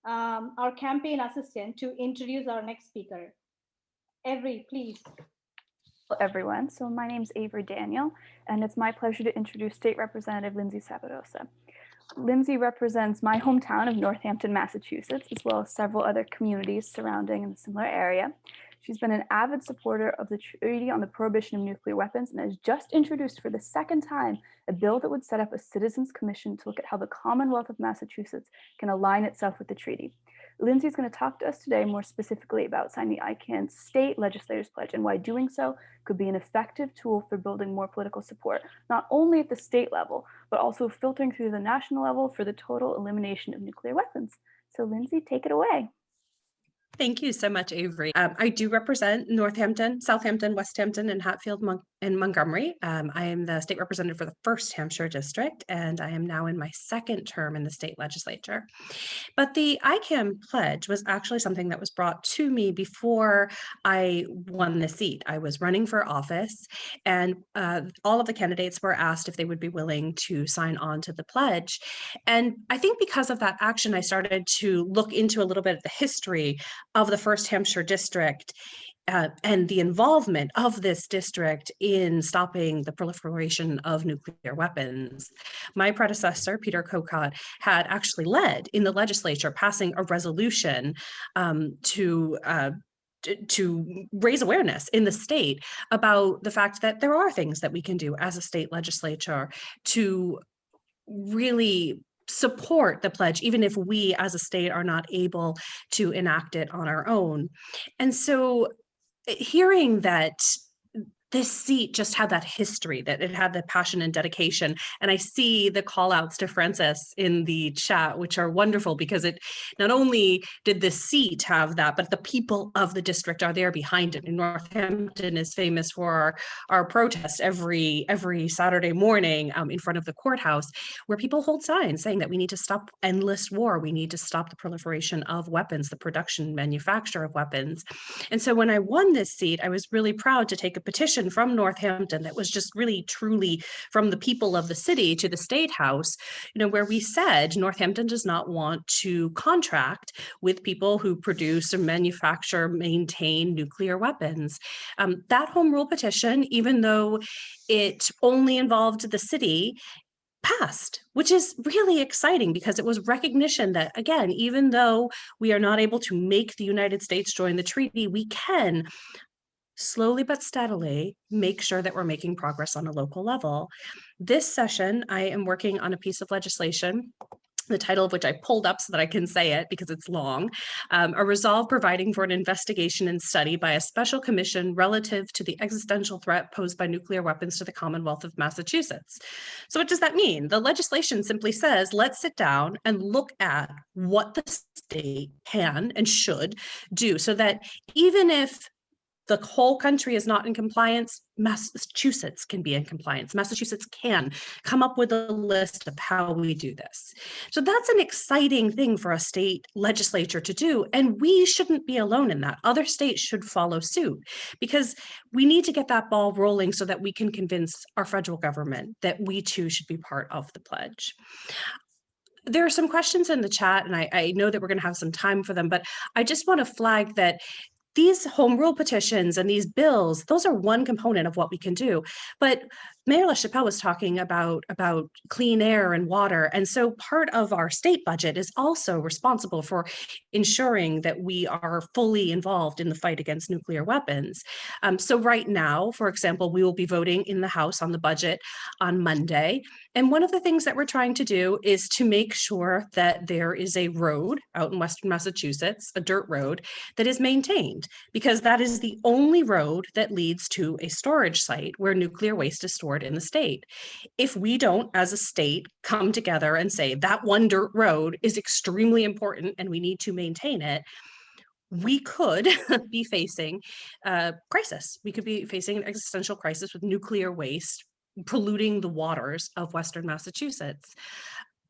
our campaign assistant to introduce our next speaker. Avery, please. Hello, everyone. So my name is Avery Daniel, and it's my pleasure to introduce State Representative Lindsay Sabadosa. Lindsay represents my hometown of Northampton, Massachusetts, as well as several other communities surrounding in a similar area. She's been an avid supporter of the Treaty on the Prohibition of Nuclear Weapons and has just introduced for the second time a bill that would set up a citizens commission to look at how the Commonwealth of Massachusetts can align itself with the treaty. Lindsay is going to talk to us today more specifically about signing the ICAN State Legislators Pledge and why doing so could be an effective tool for building more political support, not only at the state level, but also filtering through the national level for the total elimination of nuclear weapons. So Lindsay, take it away. Thank you so much, Avery. I do represent Northampton, Southampton, Westhampton, and Hatfield and Montgomery. I am the state representative for the 1st Hampshire district, and I am now in my 2nd term in the state legislature. But the ICAN Pledge was actually something that was brought to me before I won the seat. I was running for office, and all of the candidates were asked if they would be willing to sign on to the pledge. And I think because of that action, I started to look into a little bit of the history of the 1st Hampshire district and the involvement of this district in stopping the proliferation of nuclear weapons. My predecessor, Peter Kokot, had actually led in the legislature passing a resolution to raise awareness in the state about the fact that there are things that we can do as a state legislature to really support the pledge, even if we as a state are not able to enact it on our own. And so hearing that this seat just had that history, that it had the passion and dedication. And I see the call outs to Frances in the chat, which are wonderful because it not only did this seat have that, but the people of the district are there behind it. And Northampton is famous for our protest every Saturday morning in front of the courthouse, where people hold signs saying that we need to stop endless war. We need to stop the proliferation of weapons, the production, manufacture of weapons. And so when I won this seat, I was really proud to take a petition from Northampton that was just really truly from the people of the city to the State House, where we said Northampton does not want to contract with people who produce or manufacture, maintain nuclear weapons. That home rule petition, even though it only involved the city, passed, which is really exciting because it was recognition that, again, even though we are not able to make the United States join the treaty, we can slowly but steadily make sure that we're making progress on a local level. This session, I am working on a piece of legislation, the title of which I pulled up so that I can say it because it's long, a resolve providing for an investigation and study by a special commission relative to the existential threat posed by nuclear weapons to the Commonwealth of Massachusetts. So what does that mean? The legislation simply says, let's sit down and look at what the state can and should do so that even if the whole country is not in compliance, Massachusetts can be in compliance. Massachusetts can come up with a list of how we do this. So that's an exciting thing for a state legislature to do. And we shouldn't be alone in that. Other states should follow suit because we need to get that ball rolling so that we can convince our federal government that we too should be part of the pledge. There are some questions in the chat, and I know that we're going to have some time for them, but I just want to flag that these home rule petitions and these bills, those are one component of what we can do. But Mayor Chappelle was talking about clean air and water. And so part of our state budget is also responsible for ensuring that we are fully involved in the fight against nuclear weapons. So right now, for example, we will be voting in the House on the budget on Monday. And one of the things that we're trying to do is to make sure that there is a road out in Western Massachusetts, a dirt road, that is maintained, because that is the only road that leads to a storage site where nuclear waste is stored in the state. If we don't, as a state, come together and say that one dirt road is extremely important and we need to maintain it, we could be facing a crisis. We could be facing an existential crisis with nuclear waste polluting the waters of Western Massachusetts.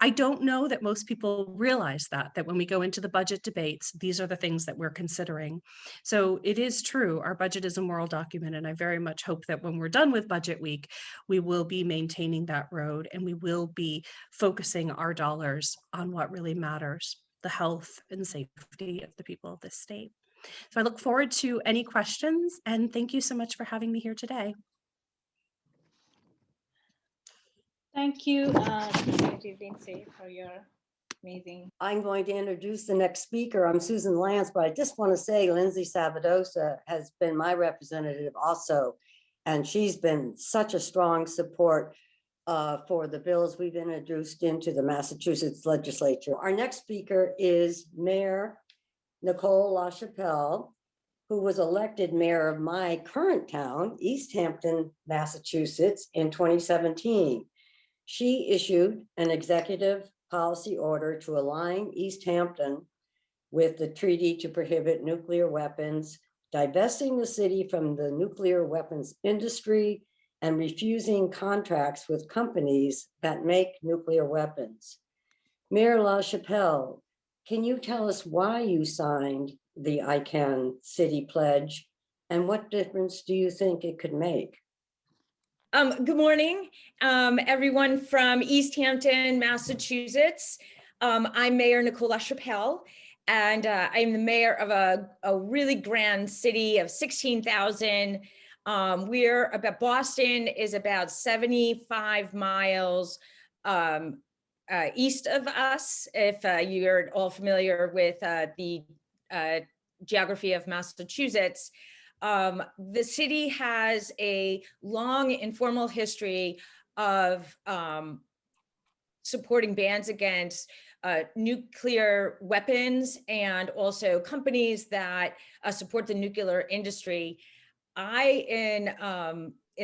I don't know that most people realize that when we go into the budget debates, these are the things that we're considering. So it is true, our budget is a moral document, and I very much hope that when we're done with budget week, we will be maintaining that road and we will be focusing our dollars on what really matters, the health and safety of the people of this state. So I look forward to any questions, and thank you so much for having me here today. Thank you, Representative Lindsay, for your amazing. I'm going to introduce the next speaker. I'm Susan Lance, but I just want to say Lindsay Sabadosa has been my representative also, and she's been such a strong support for the bills we've introduced into the Massachusetts legislature. Our next speaker is Mayor Nicolas Chappelle, who was elected mayor of my current town, East Hampton, Massachusetts, in 2017. She issued an executive policy order to align East Hampton with the Treaty to Prohibit Nuclear Weapons, divesting the city from the nuclear weapons industry and refusing contracts with companies that make nuclear weapons. Mayor LaChapelle, can you tell us why you signed the ICAN City Pledge and what difference do you think it could make? Good morning, everyone from East Hampton, Massachusetts. I'm Mayor Nicolas Chappelle, and I'm the mayor of a really grand city of 16,000. Boston is about 75 miles east of us, if you're all familiar with the geography of Massachusetts. The city has a long informal history of supporting bans against nuclear weapons and also companies that support the nuclear industry. In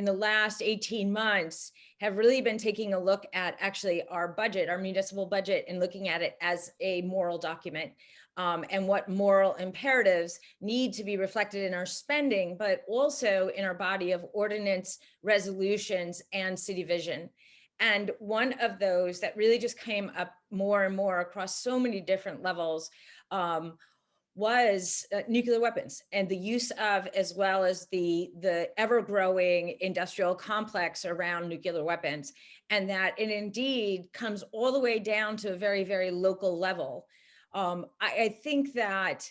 the last 18 months, have really been taking a look at actually our budget, our municipal budget, and looking at it as a moral document. And what moral imperatives need to be reflected in our spending, but also in our body of ordinance, resolutions, and city vision. And one of those that really just came up more and more across so many different levels was nuclear weapons and the use of, as well as the ever-growing industrial complex around nuclear weapons. And that it indeed comes all the way down to a very, very local level. I think that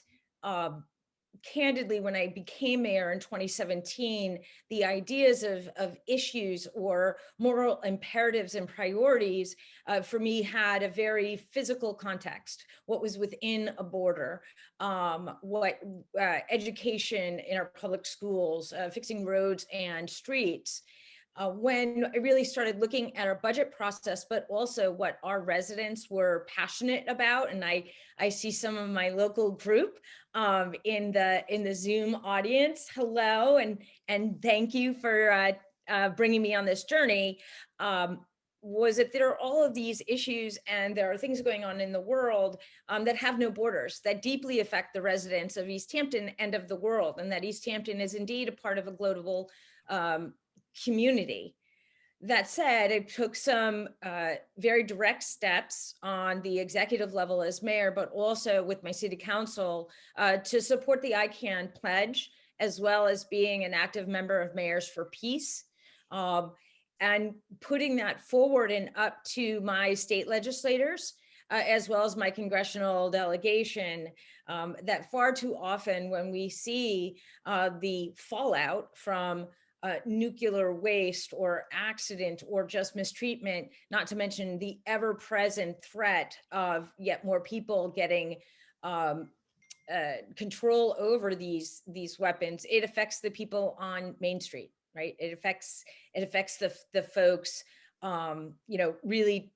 candidly, when I became mayor in 2017, the ideas of issues or moral imperatives and priorities for me had a very physical context. What was within a border, what education in our public schools, fixing roads and streets. When I really started looking at our budget process, but also what our residents were passionate about, and I see some of my local group in the Zoom audience. Hello, and thank you for bringing me on this journey. Was that there are all of these issues, and there are things going on in the world that have no borders, that deeply affect the residents of East Hampton and of the world, and that East Hampton is indeed a part of a global community. That said, it took some very direct steps on the executive level as mayor, but also with my city council to support the ICAN Pledge, as well as being an active member of Mayors for Peace, and putting that forward and up to my state legislators, as well as my congressional delegation, that far too often when we see the fallout from nuclear waste or accident or just mistreatment, not to mention the ever-present threat of yet more people getting control over these weapons, it affects the people on Main Street, right? It affects the folks, you know, really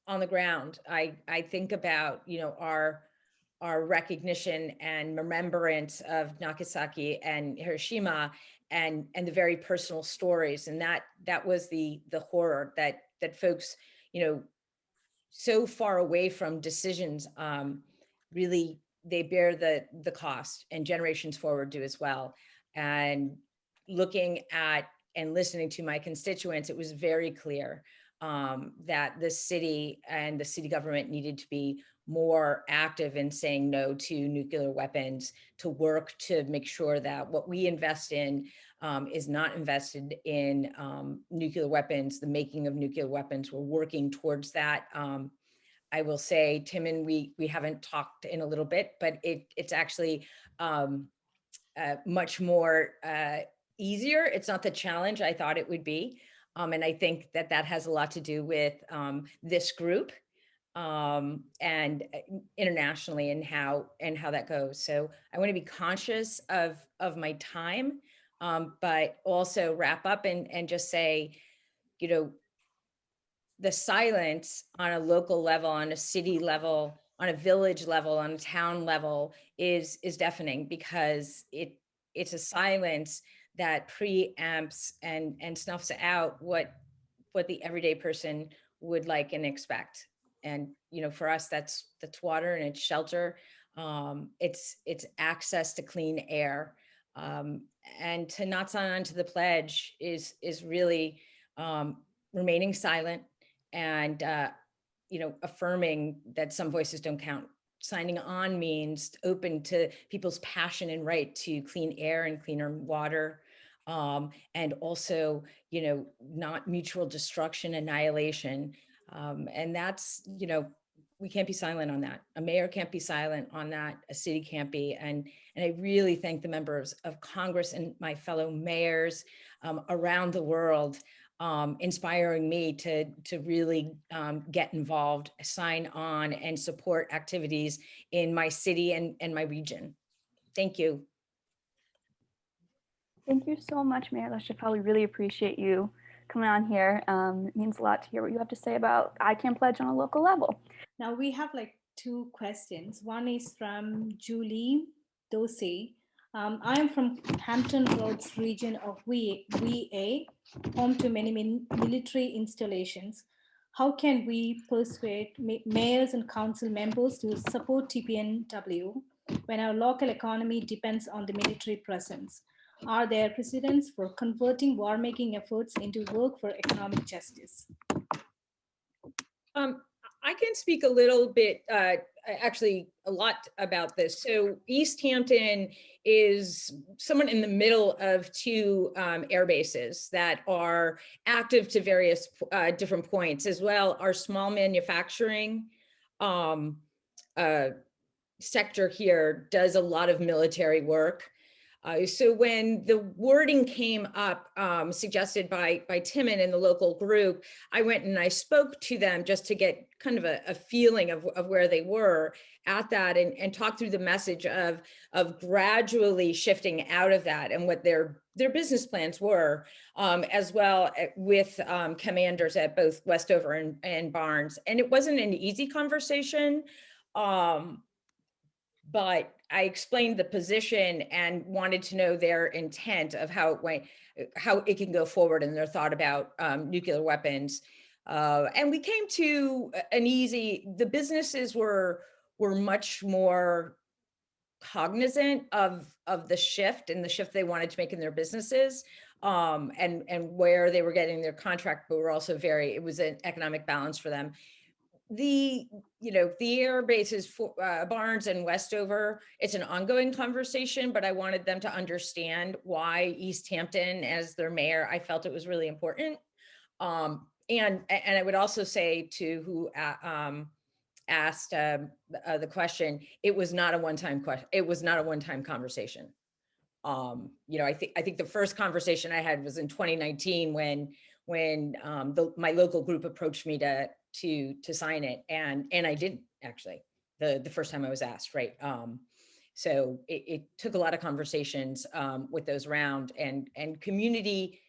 on the ground. I think about, you know, our recognition and remembrance of Nagasaki and Hiroshima, and the very personal stories, and that was the horror that folks, you know, so far away from decisions, really they bear the cost, and generations forward do as well. And looking at and listening to my constituents, it was very clear that the city and the city government needed to be more active in saying no to nuclear weapons, to work to make sure that what we invest in is not invested in nuclear weapons, the making of nuclear weapons. We're working towards that. I will say, Timon, we haven't talked in a little bit, but it's actually much more easier. It's not the challenge I thought it would be. And I think that has a lot to do with this group and internationally, and how that goes. So I want to be conscious of my time, but also wrap up and just say, you know, the silence on a local level, on a city level, on a village level, on a town level is deafening, because it's a silence that preempts and snuffs out what the everyday person would like and expect. And, you know, for us, that's water, and it's shelter. It's access to clean air. And to not sign on to the pledge is really remaining silent, and you know, affirming that some voices don't count. Signing on means open to people's passion and right to clean air and cleaner water, and also, you know, not mutual destruction, annihilation, and that's, you know, we can't be silent on that. A mayor can't be silent on that. A city can't be. And I really thank the members of Congress and my fellow mayors around the world, inspiring me to really get involved, sign on, and support activities in my city and my region. Thank you. Thank you so much, Mayor LaChapelle. We really appreciate you coming on here. It means a lot to hear what you have to say about ICAN Pledge on a local level. Now we have like 2 questions. One is from Julie Dosey. I am from Hampton Roads region of VA, home to many military installations. How can we persuade mayors and council members to support TPNW when our local economy depends on the military presence? Are there precedents for converting war-making efforts into work for economic justice? I can speak a little bit, actually a lot about this. So East Hampton is somewhat in the middle of 2 air bases that are active to various different points, as well. Our small manufacturing sector here does a lot of military work. So when the wording came up, suggested by Timon in the local group, I went and I spoke to them just to get kind of a feeling of where they were at that, and talk through the message of gradually shifting out of that, and what their business plans were, as well with commanders at both Westover and Barnes. And it wasn't an easy conversation, but I explained the position and wanted to know their intent of how it can go forward, and their thought about nuclear weapons. And we came to the businesses were much more cognizant of the shift, and the shift they wanted to make in their businesses, and where they were getting their contract, but were also it was an economic balance for them. The air bases for Barnes and Westover, it's an ongoing conversation, but I wanted them to understand why East Hampton, as their mayor, I felt it was really important. And I would also say to who asked the question, it was not a one-time question. It was not a one-time conversation. I think the first conversation I had was in 2019 when my local group approached me to sign it, and I didn't actually the first time I was asked, right? So it took a lot of conversations with those around and community,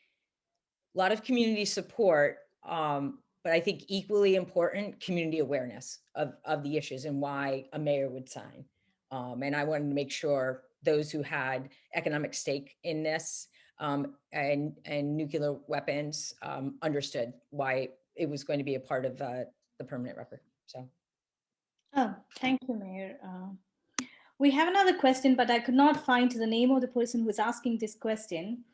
a lot of community support, but I think equally important, community awareness of the issues and why a mayor would sign. And I wanted to make sure those who had economic stake in this and nuclear weapons understood why it was going to be a part of the permanent record. So. Oh, thank you, Mayor. We have another question, but I could not find the name of the person who is asking this question.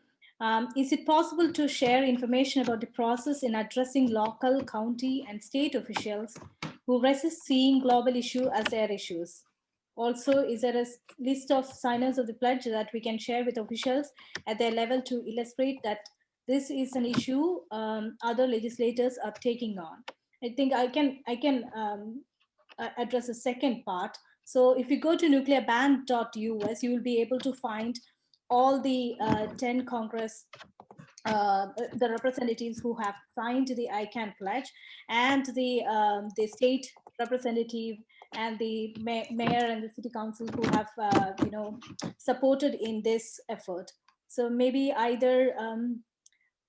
Is it possible to share information about the process in addressing local, county, and state officials who resist seeing global issues as their issues? Also, is there a list of signers of the pledge that we can share with officials at their level to illustrate that this is an issue other legislators are taking on? I think I can address the second part. So if you go to nuclearban.us, you will be able to find all the 10 Congress, the representatives who have signed the ICAN pledge, and the state representative and the mayor and the city council who have supported in this effort. So maybe either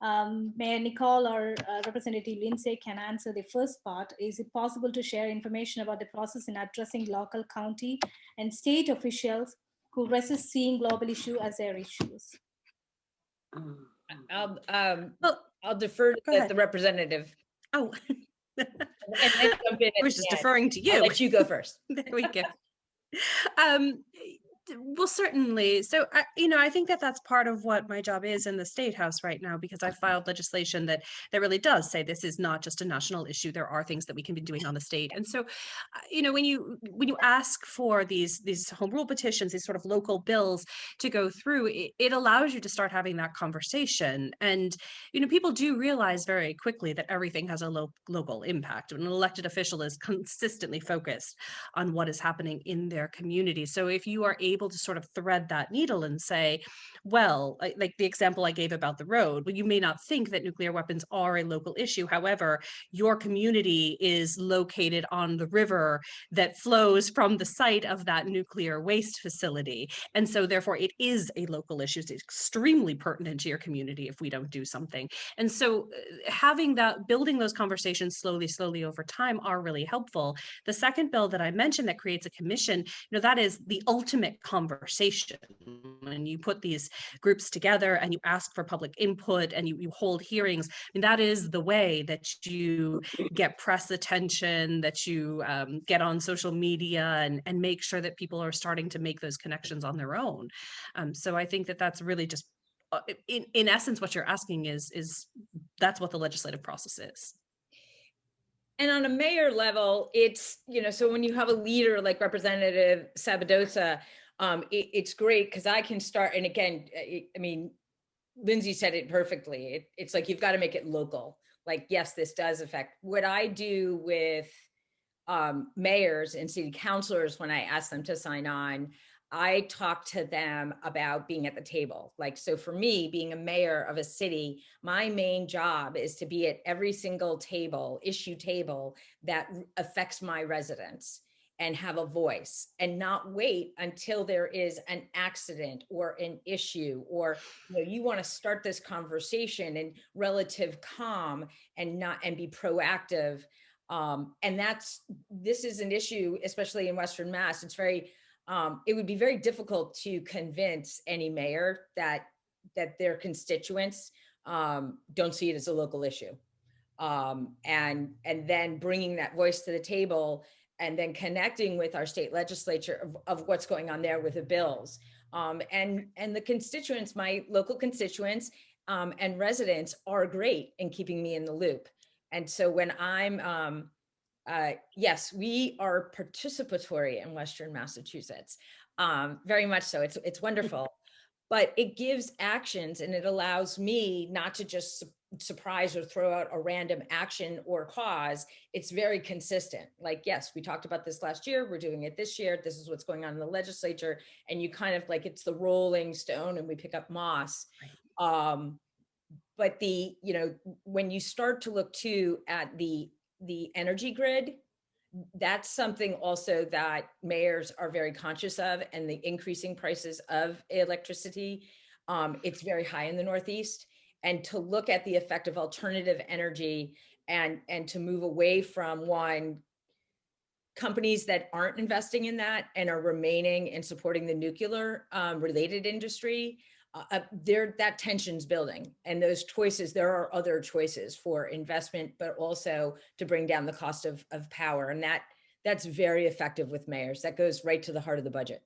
Mayor Nicole or Representative Lindsay can answer the first part. Is it possible to share information about the process in addressing local, county, and state officials who resist seeing global issues as their issues? I'll defer to the representative. Oh. and jump in I was just deferring to you. I'll let you go first. There we go. Well, certainly. So, I think that that's part of what my job is in the State House right now, because I filed legislation that really does say this is not just a national issue. There are things that we can be doing on the state. And so, when you ask for these home rule petitions, these sort of local bills to go through, it allows you to start having that conversation. And, people do realize very quickly that everything has a local impact. An elected official is consistently focused on what is happening in their community. So if you are able to sort of thread that needle and say, well, like the example I gave about the road, well, you may not think that nuclear weapons are a local issue. However, your community is located on the river that flows from the site of that nuclear waste facility. And so therefore it is a local issue. It's extremely pertinent to your community if we don't do something. And so building those conversations slowly over time are really helpful. The second bill that I mentioned that creates a commission, that is the ultimate conversation. When you put these groups together and you ask for public input and you hold hearings, that is the way that you get press attention, that you get on social media and make sure that people are starting to make those connections on their own. So I think that that's really just, in essence, what you're asking is that's what the legislative process is. And on a mayor level, it's, so when you have a leader like Representative Sabadosa, it's great because I can start. And again, Lindsay said it perfectly. It's like, you've got to make it local. Like, yes, this does affect what I do with mayors and city councilors. When I ask them to sign on, I talk to them about being at the table. Like, so for me, being a mayor of a city, my main job is to be at every single issue table that affects my residents, and have a voice, and not wait until there is an accident or an issue, or you want to start this conversation in relative calm and be proactive. And this is an issue, especially in Western Mass. It's very it would be very difficult to convince any mayor that their constituents don't see it as a local issue. And then bringing that voice to the table, and then connecting with our state legislature of what's going on there with the bills. And the constituents, my local constituents and residents are great in keeping me in the loop. And so when I'm, yes, we are participatory in Western Massachusetts, very much so. It's wonderful. but it gives actions and it allows me not to just surprise or throw out a random action or cause. It's very consistent. Like, yes, we talked about this last year, we're doing it this year, this is what's going on in the legislature, and you kind of like, it's the rolling stone and we pick up moss. But when you start to look too at the energy grid, that's something also that mayors are very conscious of, and the increasing prices of electricity. It's very high in the Northeast, and to look at the effect of alternative energy and to move away from companies that aren't investing in that and are remaining and supporting the nuclear related industry. That tension's building, and those choices, there are other choices for investment, but also to bring down the cost of power. And that's very effective with mayors. That goes right to the heart of the budget.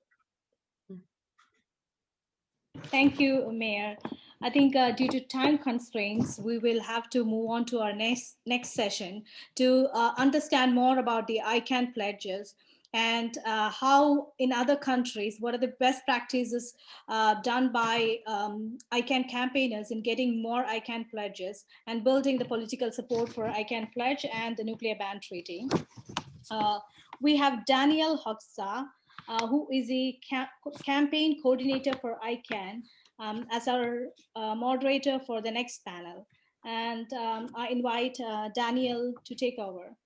Thank you, Mayor. I think due to time constraints, we will have to move on to our next session to understand more about the ICAN pledges and how in other countries, what are the best practices done by ICAN campaigners in getting more ICAN pledges and building the political support for ICAN pledge and the nuclear ban treaty. We have Daniel Hoxha, who is a campaign coordinator for ICAN, as our moderator for the next panel. And I invite Daniel to take over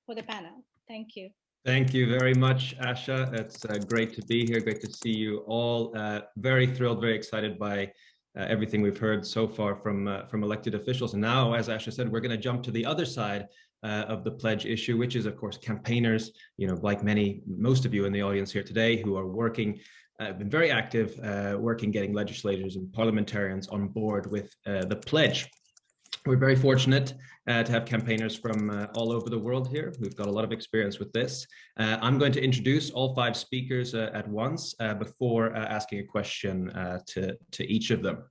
for the panel. Thank you. Thank you very much, Asha. It's great to be here. Great to see you all. Very thrilled, very excited by everything we've heard so far from elected officials. And now, as Asha said, we're going to jump to the other side of the pledge issue, which is, of course, campaigners, like most of you in the audience here today who are working, been very active, working, getting legislators and parliamentarians on board with the pledge. We're very fortunate to have campaigners from all over the world here who've got a lot of experience with this. I'm going to introduce all 5 speakers at once before asking a question to each of them.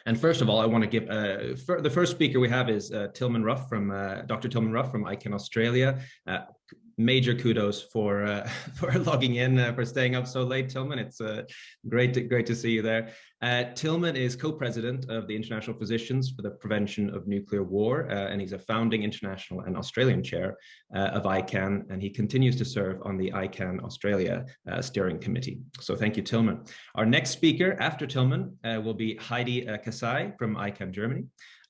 And first of all, I want to give the first speaker we have is Tilman Ruff from Dr. Tilman Ruff from ICAN Australia. Major kudos for logging in, for staying up so late, Tilman. It's great to see you there. Tilman is co-president of the International Physicians for the Prevention of Nuclear War, and he's a founding international and Australian chair of ICAN, and he continues to serve on the ICAN Australia steering committee. So thank you, Tilman. Our next speaker after Tilman will be Heidi Kasai from ICAN Germany.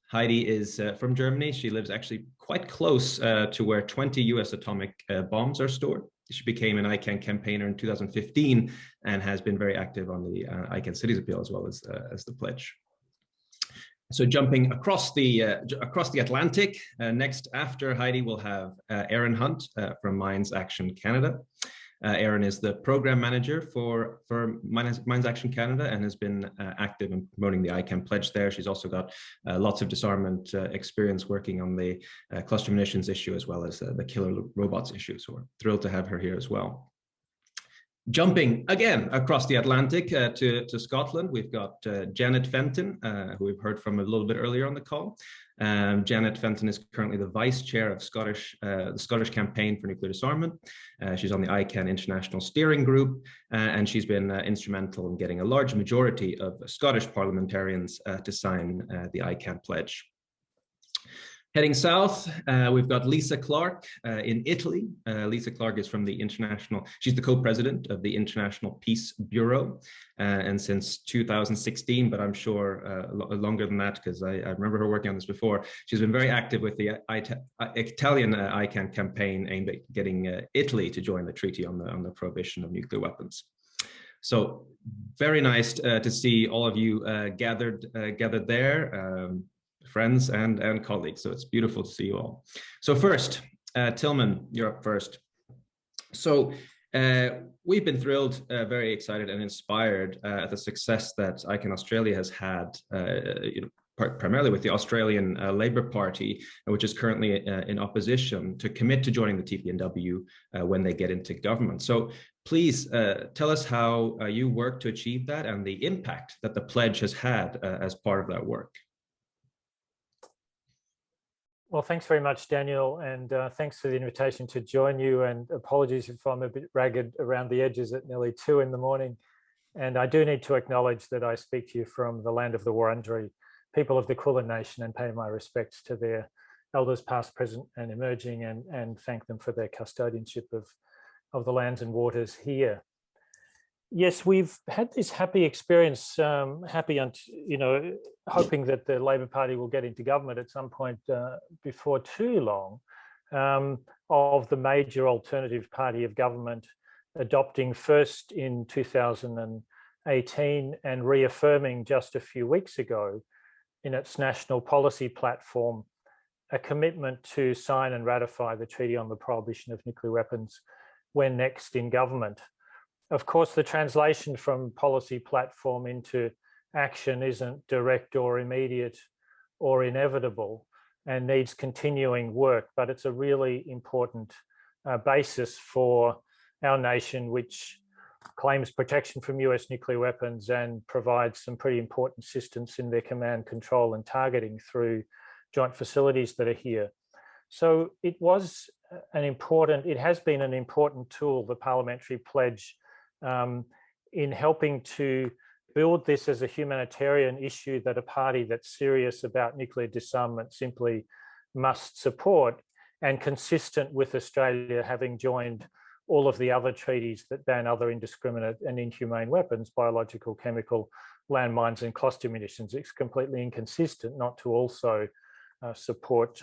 Heidi is from Germany. She lives actually quite close to where 20 US atomic bombs are stored. She became an ICAN campaigner in 2015 and has been very active on the ICAN Cities Appeal as well as the pledge. So jumping across the Atlantic, next after Heidi we'll have Aaron Hunt from Mines Action Canada. Aaron is the program manager for Mines Action Canada and has been active in promoting the ICAN pledge there. She's also got lots of disarmament experience working on the cluster munitions issue as well as the killer robots issue. So we're thrilled to have her here as well. Jumping again across the Atlantic to Scotland, we've got Janet Fenton, who we've heard from a little bit earlier on the call. Janet Fenton is currently the vice chair of the Scottish Campaign for Nuclear Disarmament. She's on the ICAN International Steering Group, and she's been instrumental in getting a large majority of Scottish parliamentarians to sign the ICAN pledge. Heading south, we've got Lisa Clark in Italy. Lisa Clark is from the she's the co-president of the International Peace Bureau, and since 2016, but I'm sure longer than that because I remember her working on this before. She's been very active with the Italian ICAN campaign aimed at getting Italy to join the treaty on the prohibition of nuclear weapons. So very nice to see all of you gathered there. Friends and colleagues. So it's beautiful to see you all. So first, Tilman, you're up first. So we've been thrilled, very excited and inspired at the success that ICAN Australia has had, primarily with the Australian Labor Party, which is currently in opposition to commit to joining the TPNW when they get into government. So please tell us how you work to achieve that and the impact that the pledge has had as part of that work. Well, thanks very much, Daniel, and thanks for the invitation to join you, and apologies if I'm a bit ragged around the edges at nearly 2 in the morning. And I do need to acknowledge that I speak to you from the land of the Wurundjeri people of the Kulin Nation and pay my respects to their elders past, present and emerging, and thank them for their custodianship of the lands and waters here. Yes, we've had this happy experience, hoping that the Labor Party will get into government at some point before too long, of the major alternative party of government adopting first in 2018 and reaffirming just a few weeks ago in its national policy platform a commitment to sign and ratify the Treaty on the Prohibition of Nuclear Weapons when next in government. Of course, the translation from policy platform into action isn't direct or immediate or inevitable and needs continuing work, but it's a really important basis for our nation, which claims protection from US nuclear weapons and provides some pretty important assistance in their command, control and targeting through joint facilities that are here. So it has been an important tool, the Parliamentary Pledge, in helping to build this as a humanitarian issue that a party that's serious about nuclear disarmament simply must support, and consistent with Australia having joined all of the other treaties that ban other indiscriminate and inhumane weapons, biological, chemical, landmines and cluster munitions. It's completely inconsistent not to also support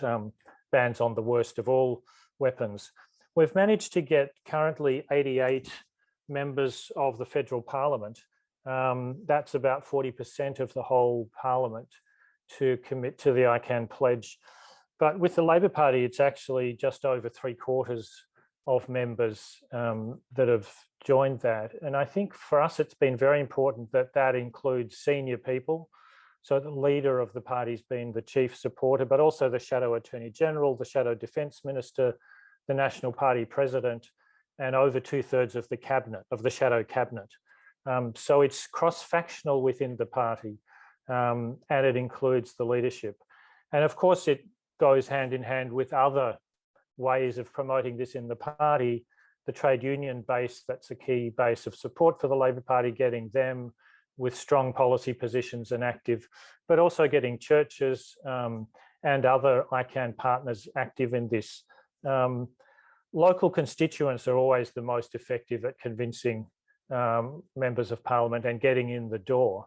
bans on the worst of all weapons. We've managed to get currently 88 members of the federal parliament. That's about 40% of the whole parliament to commit to the ICAN pledge. But with the Labor Party, it's actually just over 3/4 of members that have joined that. And I think for us, it's been very important that that includes senior people. So the leader of the party's been the chief supporter, but also the Shadow Attorney General, the Shadow Defence Minister, the National Party President, and over 2/3 of the cabinet, of the Shadow Cabinet. So it's cross-factional within the party, and it includes the leadership. And of course, it goes hand in hand with other ways of promoting this in the party. The trade union base, that's a key base of support for the Labor Party, getting them with strong policy positions and active, but also getting churches and other ICAN partners active in this. Local constituents are always the most effective at convincing members of parliament and getting in the door,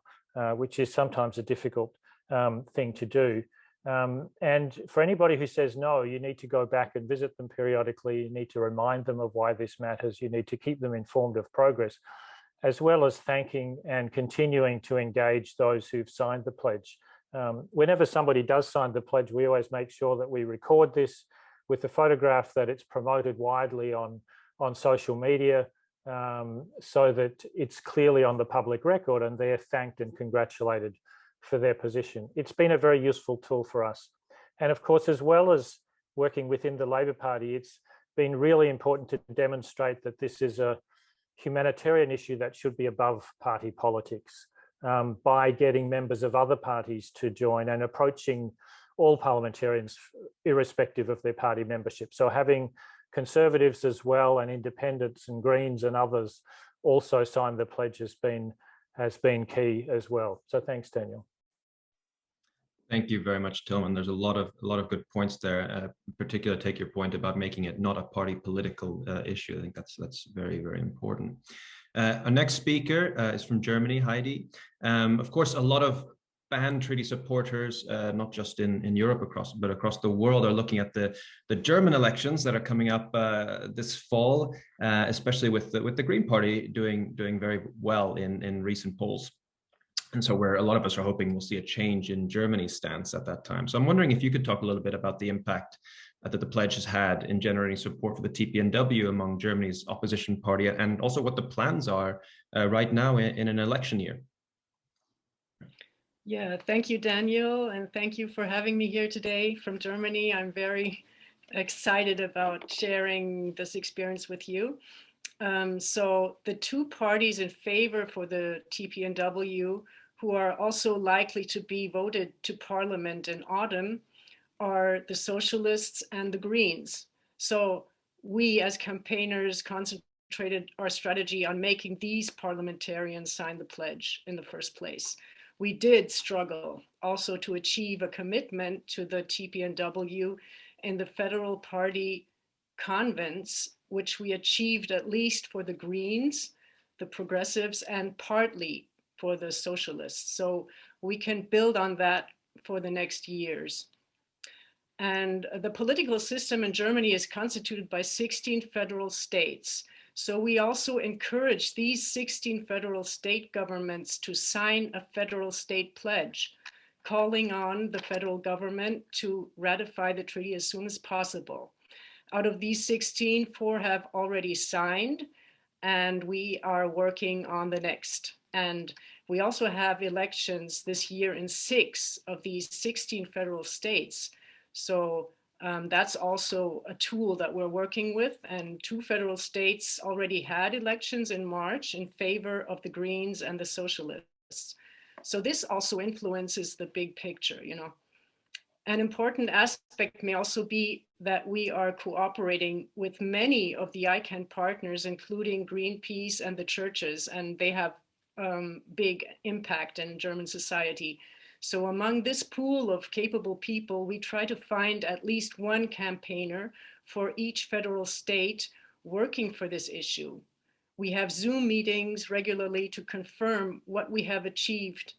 which is sometimes a difficult thing to do. And for anybody who says no, you need to go back and visit them periodically. You need to remind them of why this matters. You need to keep them informed of progress, as well as thanking and continuing to engage those who've signed the pledge. Whenever somebody does sign the pledge, we always make sure that we record this with a photograph, that it's promoted widely on social media, so that it's clearly on the public record and they're thanked and congratulated for their position. It's been a very useful tool for us. And of course, as well as working within the Labor Party, it's been really important to demonstrate that this is a humanitarian issue that should be above party politics, by getting members of other parties to join and approaching all parliamentarians irrespective of their party membership. So having Conservatives as well, and Independents and Greens and others also sign the pledge has been key as well. So thanks, Daniel. Thank you very much, Tillman. There's a lot of good points there. In particular, take your point about making it not a party political issue. I think that's very, very important. Our next speaker is from Germany, Heidi. Of course, a lot of ban treaty supporters, not just in Europe but across the world, are looking at the German elections that are coming up this fall, especially with the Green Party doing very well in recent polls. And so a lot of us are hoping we'll see a change in Germany's stance at that time. So I'm wondering if you could talk a little bit about the impact that the pledge has had in generating support for the TPNW among Germany's opposition party, and also what the plans are right now in an election year. Yeah, thank you, Daniel, and thank you for having me here today from Germany. I'm very excited about sharing this experience with you. So the two parties in favor for the TPNW, who are also likely to be voted to Parliament in autumn, are the Socialists and the Greens. So we as campaigners concentrate concentrated our strategy on making these parliamentarians sign the pledge in the first place. We did struggle also to achieve a commitment to the TPNW in the federal party convents, which we achieved at least for the Greens, the Progressives, and partly for the Socialists. So we can build on that for the next years. And the political system in Germany is constituted by 16 federal states. So we also encourage these 16 federal state governments to sign a federal state pledge, calling on the federal government to ratify the treaty as soon as possible. Out of these 16, 4 have already signed, and we are working on the next. And we also have elections this year in 6 of these 16 federal states. So that's also a tool that we're working with, and 2 federal states already had elections in March in favor of the Greens and the Socialists. So this also influences the big picture, you know. An important aspect may also be that we are cooperating with many of the ICAN partners, including Greenpeace and the churches, and they have big impact in German society. So among this pool of capable people, we try to find at least one campaigner for each federal state working for this issue. We have Zoom meetings regularly to confirm what we have achieved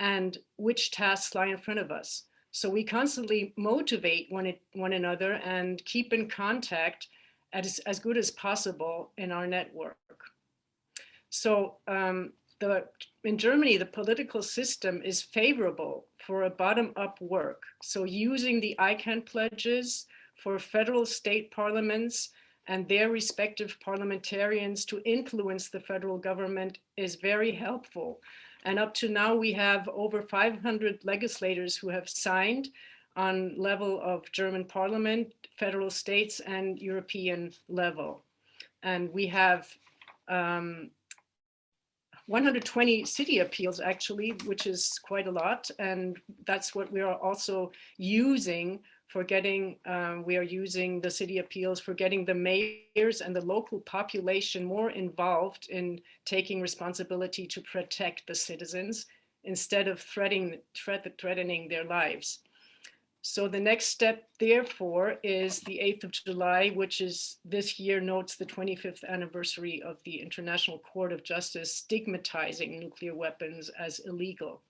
and which tasks lie in front of us. So we constantly motivate one another and keep in contact as good as possible in our network. So in Germany, the political system is favorable for a bottom-up work. So using the ICAN pledges for federal state parliaments and their respective parliamentarians to influence the federal government is very helpful. And up to now, we have over 500 legislators who have signed on level of German parliament, federal states, and European level. And we have 120 city appeals actually, which is quite a lot. And that's what we are also using for getting, we are using the city appeals for getting the mayors and the local population more involved in taking responsibility to protect the citizens instead of threatening their lives. So the next step, therefore, is the 8th of July, which is this year notes the 25th anniversary of the International Court of Justice stigmatizing nuclear weapons as illegal.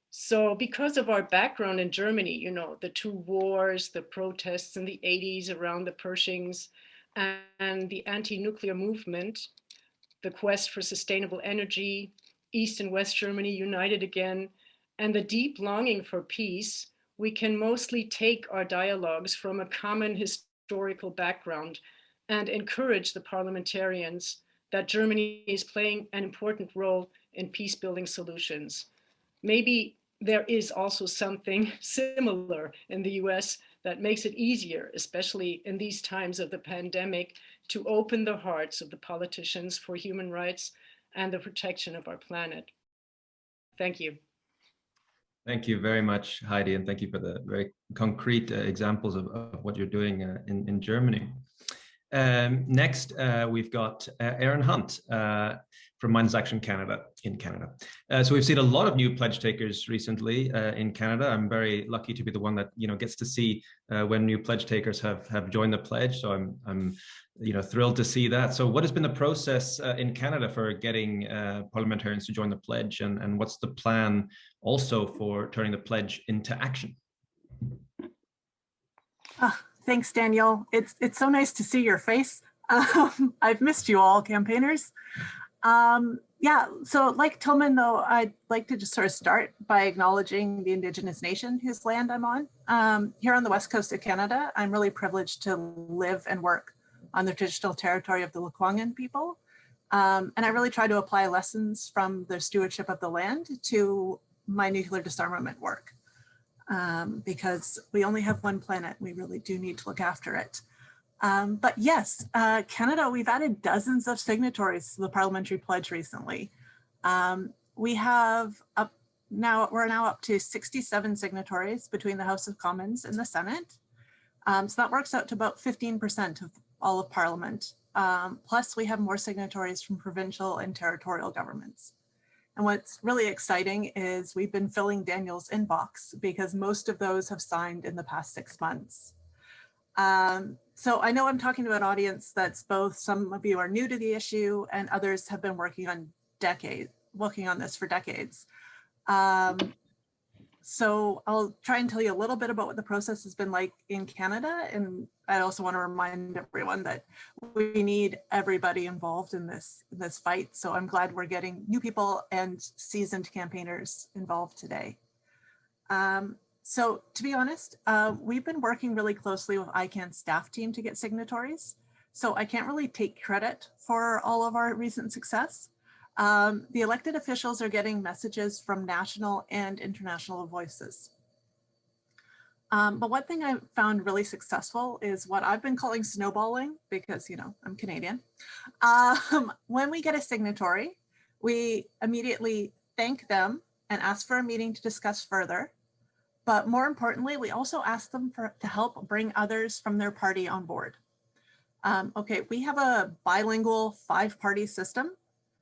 So because of our background in Germany, you know, the 2 wars, the protests in the 80s around the Pershings, and the anti-nuclear movement, the quest for sustainable energy, East and West Germany united again, and the deep longing for peace, we can mostly take our dialogues from a common historical background and encourage the parliamentarians that Germany is playing an important role in peace-building solutions. Maybe there is also something similar in the US that makes it easier, especially in these times of the pandemic, to open the hearts of the politicians for human rights and the protection of our planet. Thank you. Thank you very much, Heidi, and thank you for the very concrete examples of what you're doing in Germany. Next, we've got Aaron Hunt from Minds Action Canada in Canada. So we've seen a lot of new pledge takers recently in Canada. I'm very lucky to be the one that gets to see when new pledge takers have joined the pledge. So I'm thrilled to see that. So what has been the process in Canada for getting parliamentarians to join the pledge, and what's the plan also for turning the pledge into action? Thanks, Daniel. It's so nice to see your face. I've missed you all, campaigners. Yeah, so like Tillman, though, I'd like to just sort of start by acknowledging the Indigenous nation whose land I'm on. Here on the west coast of Canada, I'm really privileged to live and work on the traditional territory of the Lekwungen people. And I really try to apply lessons from the stewardship of the land to my nuclear disarmament work. Because we only have one planet, we really do need to look after it. But yes, Canada, we've added dozens of signatories to the Parliamentary Pledge recently. We have we're now up to 67 signatories between the House of Commons and the Senate. So that works out to about 15% of all of Parliament. Plus, we have more signatories from provincial and territorial governments. And what's really exciting is we've been filling Daniel's inbox because most of those have signed in the past 6 months. So I know I'm talking to an audience that's both, some of you are new to the issue and others have been working on this for decades. So I'll try and tell you a little bit about what the process has been like in Canada. And I also want to remind everyone that we need everybody involved in this fight. So I'm glad we're getting new people and seasoned campaigners involved today. So to be honest, we've been working really closely with ICAN's staff team to get signatories. So I can't really take credit for all of our recent success. The elected officials are getting messages from national and international voices. But one thing I found really successful is what I've been calling snowballing, because, you know, I'm Canadian. When we get a signatory, we immediately thank them and ask for a meeting to discuss further. But more importantly, we also ask them to help bring others from their party on board. Okay, we have a bilingual 5-party system.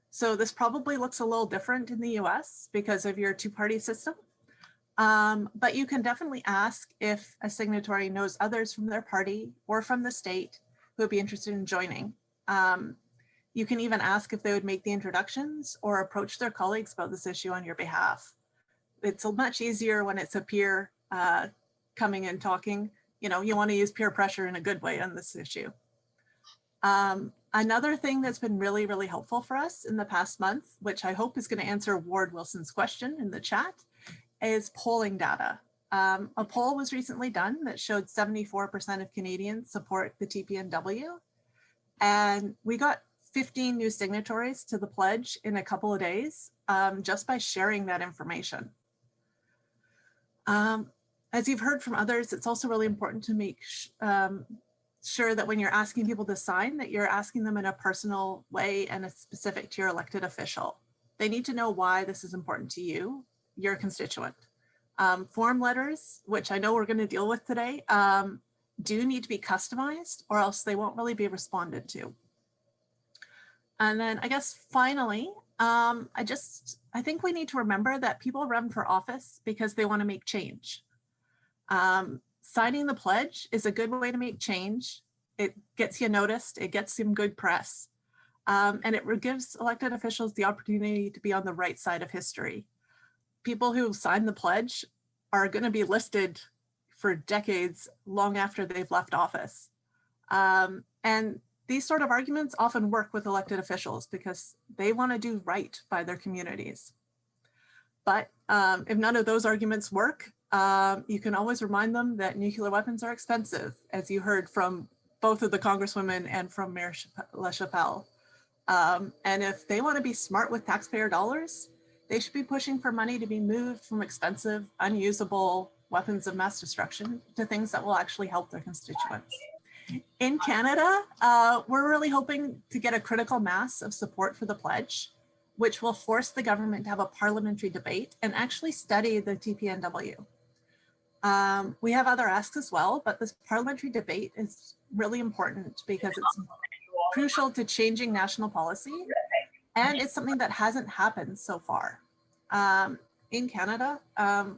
So this probably looks a little different in the US because of your 2-party system. But you can definitely ask if a signatory knows others from their party or from the state who would be interested in joining. You can even ask if they would make the introductions or approach their colleagues about this issue on your behalf. It's much easier when it's a peer coming and talking. You know, you want to use peer pressure in a good way on this issue. Another thing that's been really, really helpful for us in the past month, which I hope is going to answer Ward Wilson's question in the chat, is polling data. A poll was recently done that showed 74% of Canadians support the TPNW. And we got 15 new signatories to the pledge in a couple of days just by sharing that information. As you've heard from others, it's also really important to make sure that when you're asking people to sign, that you're asking them in a personal way and it's specific to your elected official. They need to know why this is important to you, your constituent. Form letters, which I know we're going to deal with today, do need to be customized or else they won't really be responded to. And then I guess finally, I think we need to remember that people run for office because they want to make change. Signing the pledge is a good way to make change. It gets you noticed, it gets some good press, and it gives elected officials the opportunity to be on the right side of history. People who sign the pledge are going to be listed for decades long after they've left office. And these sort of arguments often work with elected officials because they want to do right by their communities. But if none of those arguments work, you can always remind them that nuclear weapons are expensive, as you heard from both of the congresswomen and from Mayor Chappelle. And if they want to be smart with taxpayer dollars, they should be pushing for money to be moved from expensive, unusable weapons of mass destruction to things that will actually help their constituents. In Canada, we're really hoping to get a critical mass of support for the pledge, which will force the government to have a parliamentary debate and actually study the TPNW. We have other asks as well, but this parliamentary debate is really important because it's crucial to changing national policy, and it's something that hasn't happened so far. In Canada,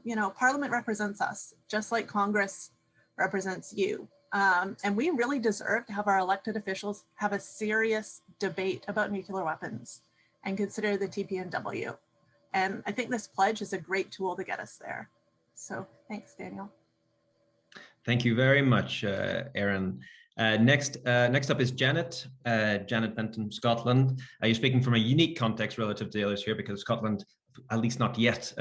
you know, Parliament represents us, just like Congress represents you. And we really deserve to have our elected officials have a serious debate about nuclear weapons and consider the TPNW. And I think this pledge is a great tool to get us there. So thanks, Daniel. Thank you very much, Erin. Next up is Janet. Janet Benton, Scotland. You're speaking from a unique context relative to the others here because Scotland, at least not yet,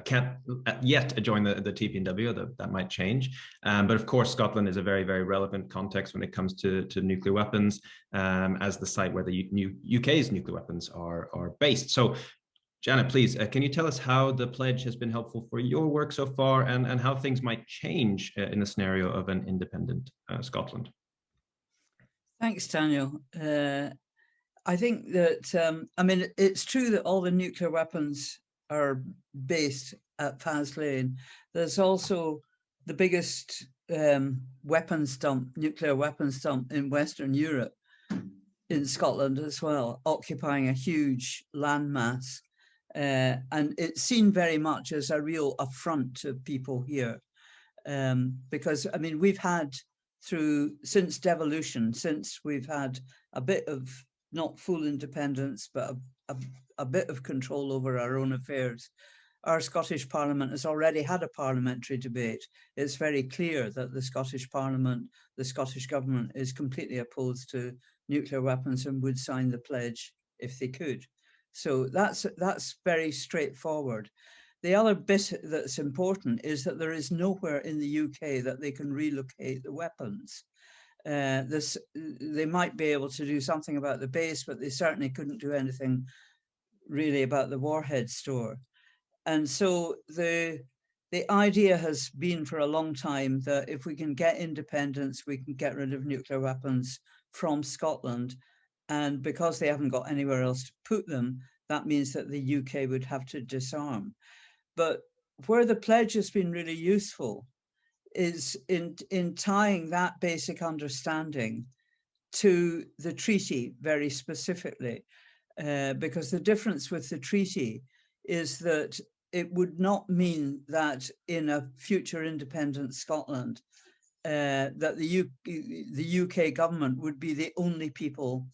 can't yet join the TPNW. That might change. But of course, Scotland is a very, very relevant context when it comes to nuclear weapons as the site where the UK's nuclear weapons are based. So Janet, please, can you tell us how the pledge has been helpful for your work so far and how things might change in the scenario of an independent Scotland? Thanks, Daniel. I think that, I mean, it's true that all the nuclear weapons are based at Faslane. There's also the biggest nuclear weapons dump in Western Europe. in Scotland as well, occupying a huge landmass. And it's seen very much as a real affront to people here. Because, I mean, we've had since devolution, since we've had a bit of, not full independence, but a bit of control over our own affairs, our Scottish Parliament has already had a parliamentary debate. It's very clear that the Scottish Parliament, the Scottish government, is completely opposed to nuclear weapons and would sign the pledge if they could. So that's very straightforward. The other bit that's important is that there is nowhere in the UK that they can relocate the weapons. They might be able to do something about the base, but they certainly couldn't do anything really about the warhead store. And so the idea has been for a long time that if we can get independence, we can get rid of nuclear weapons from Scotland. And because they haven't got anywhere else to put them, that means that the UK would have to disarm. But where the pledge has been really useful is in tying that basic understanding to the treaty very specifically, because the difference with the treaty is that it would not mean that in a future independent Scotland, that the UK government would be the only people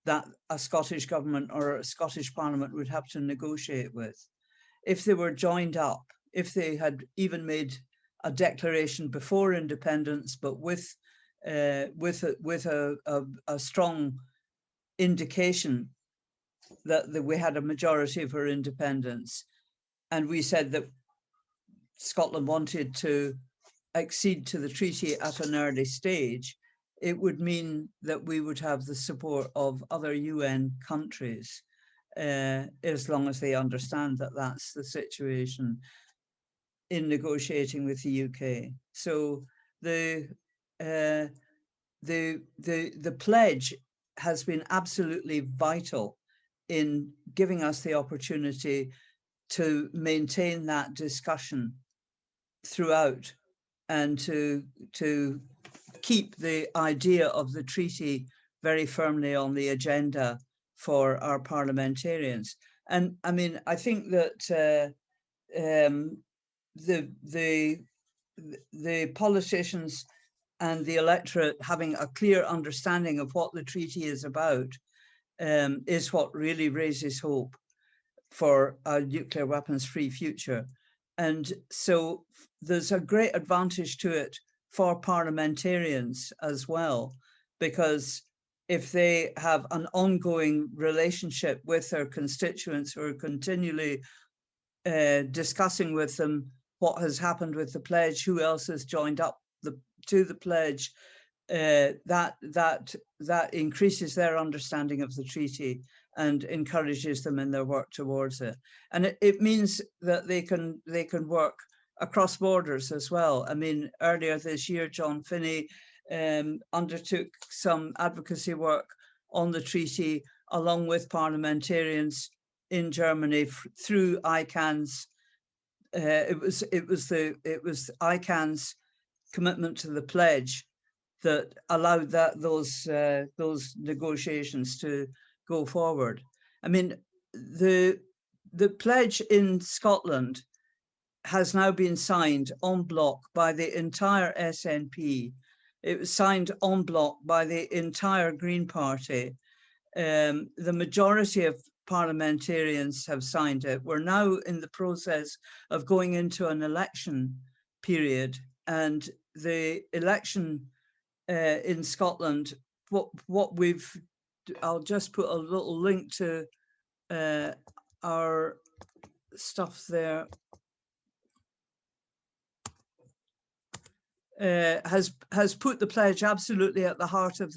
that a Scottish government or a Scottish Parliament would have to negotiate with. If they were joined up, if they had even made a declaration before independence, but with a strong indication that we had a majority for independence, and we said that Scotland wanted to accede to the treaty at an early stage, it would mean that we would have the support of other UN countries, as long as they understand that that's the situation in negotiating with the UK. So the pledge has been absolutely vital in giving us the opportunity to maintain that discussion throughout and to keep the idea of the treaty very firmly on the agenda for our parliamentarians. And I mean, I think that the politicians and the electorate having a clear understanding of what the treaty is about is what really raises hope for a nuclear weapons-free future. And so there's a great advantage to it for parliamentarians as well, because if they have an ongoing relationship with their constituents who are continually discussing with them what has happened with the pledge, who else has joined up to the pledge, that increases their understanding of the treaty and encourages them in their work towards it. And it means that they can work across borders as well. I mean, earlier this year, John Finney undertook some advocacy work on the treaty along with parliamentarians in Germany through ICAN's. It was ICAN's commitment to the pledge that allowed those negotiations to go forward. I mean, the pledge in Scotland has now been signed en bloc by the entire SNP. It was signed en bloc by the entire Green Party. The majority of parliamentarians have signed it. We're now in the process of going into an election period, and the election in Scotland, I'll just put a little link to our stuff there. Has put the pledge absolutely at the heart of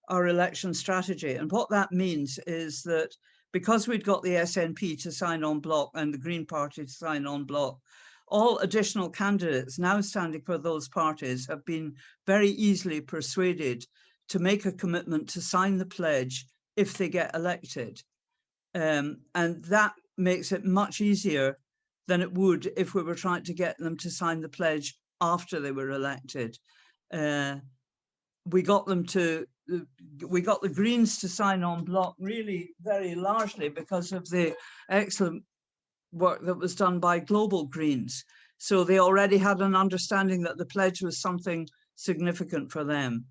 our election strategy. And what that means is that because we'd got the SNP to sign en bloc and the Green Party to sign en bloc, all additional candidates now standing for those parties have been very easily persuaded to make a commitment to sign the pledge if they get elected. And that makes it much easier than it would if we were trying to get them to sign the pledge after they were elected. We got them to we got the Greens to sign en bloc really very largely because of the excellent work that was done by global Greens. So they already had an understanding that the pledge was something significant for them.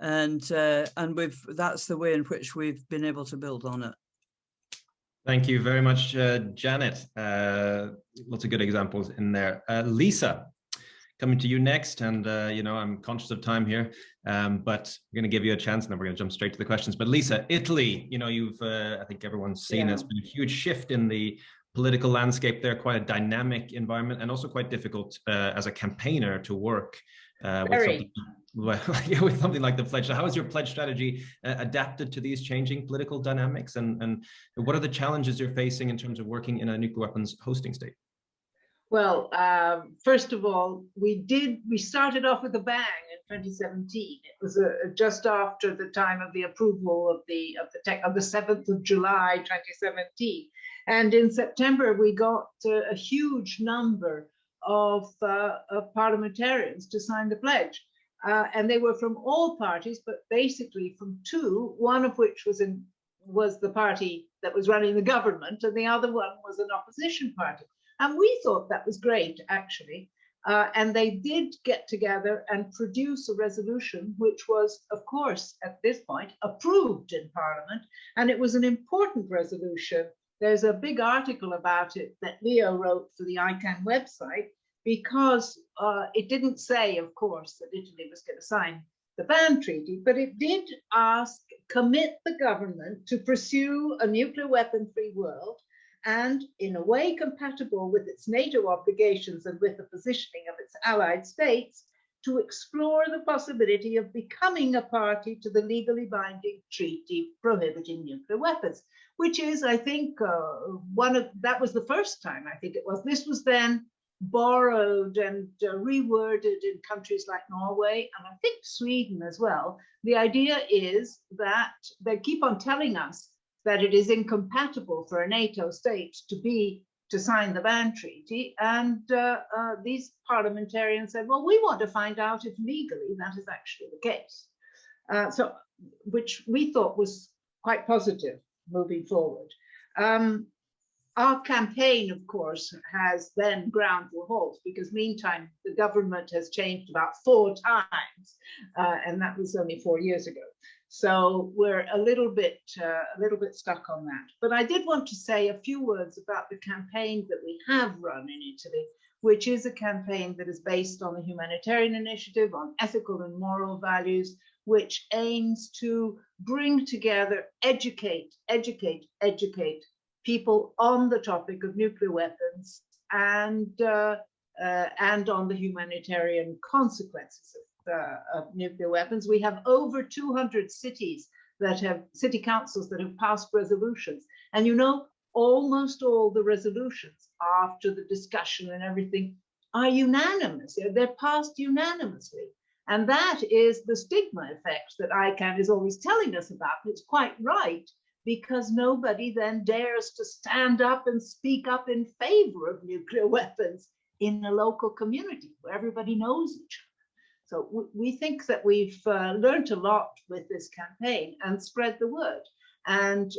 And that's the way in which we've been able to build on it. Thank you very much, Janet. Lots of good examples in there. Lisa, coming to you next. And, I'm conscious of time here, but we're going to give you a chance and then we're going to jump straight to the questions. But Lisa, Italy, you've, I think everyone's seen, it's been a huge shift in the political landscape there, quite a dynamic environment, and also quite difficult as a campaigner to work with something like the pledge. So how has your pledge strategy adapted to these changing political dynamics, and what are the challenges you're facing in terms of working in a nuclear weapons hosting state? Well, first of all, we started off with a bang in 2017. It was just after the time of the approval of the 7th of July 2017, and in September we got a huge number of parliamentarians to sign the pledge. And they were from all parties, but basically from two, one of which was the party that was running the government, and the other one was an opposition party. And we thought that was great, actually. And they did get together and produce a resolution, which was, of course, at this point, approved in Parliament. And it was an important resolution. There's a big article about it that Leo wrote for the ICAN website, because it didn't say, of course, that Italy was going to sign the ban treaty, but it did commit the government to pursue a nuclear weapon-free world, and in a way compatible with its NATO obligations and with the positioning of its allied states, to explore the possibility of becoming a party to the legally binding treaty prohibiting nuclear weapons, which is, I think, that was the first time, I think it was. This was then borrowed and reworded in countries like Norway, and I think Sweden as well. The idea is that they keep on telling us that it is incompatible for a NATO state to sign the ban treaty, and these parliamentarians said, well, we want to find out if legally that is actually the case. Which we thought was quite positive moving forward. Our campaign, of course, has then ground to a halt, because meantime, the government has changed about 4 times, and that was only 4 years ago. So we're a little bit stuck on that. But I did want to say a few words about the campaign that we have run in Italy, which is a campaign that is based on the humanitarian initiative, on ethical and moral values, which aims to bring together, educate people on the topic of nuclear weapons and on the humanitarian consequences of nuclear weapons. We have over 200 city councils that have passed resolutions. And almost all the resolutions after the discussion and everything are unanimous. They're passed unanimously. And that is the stigma effect that ICAN is always telling us about. It's quite right, because nobody then dares to stand up and speak up in favor of nuclear weapons in a local community where everybody knows each other. So we think that we've learned a lot with this campaign and spread the word. And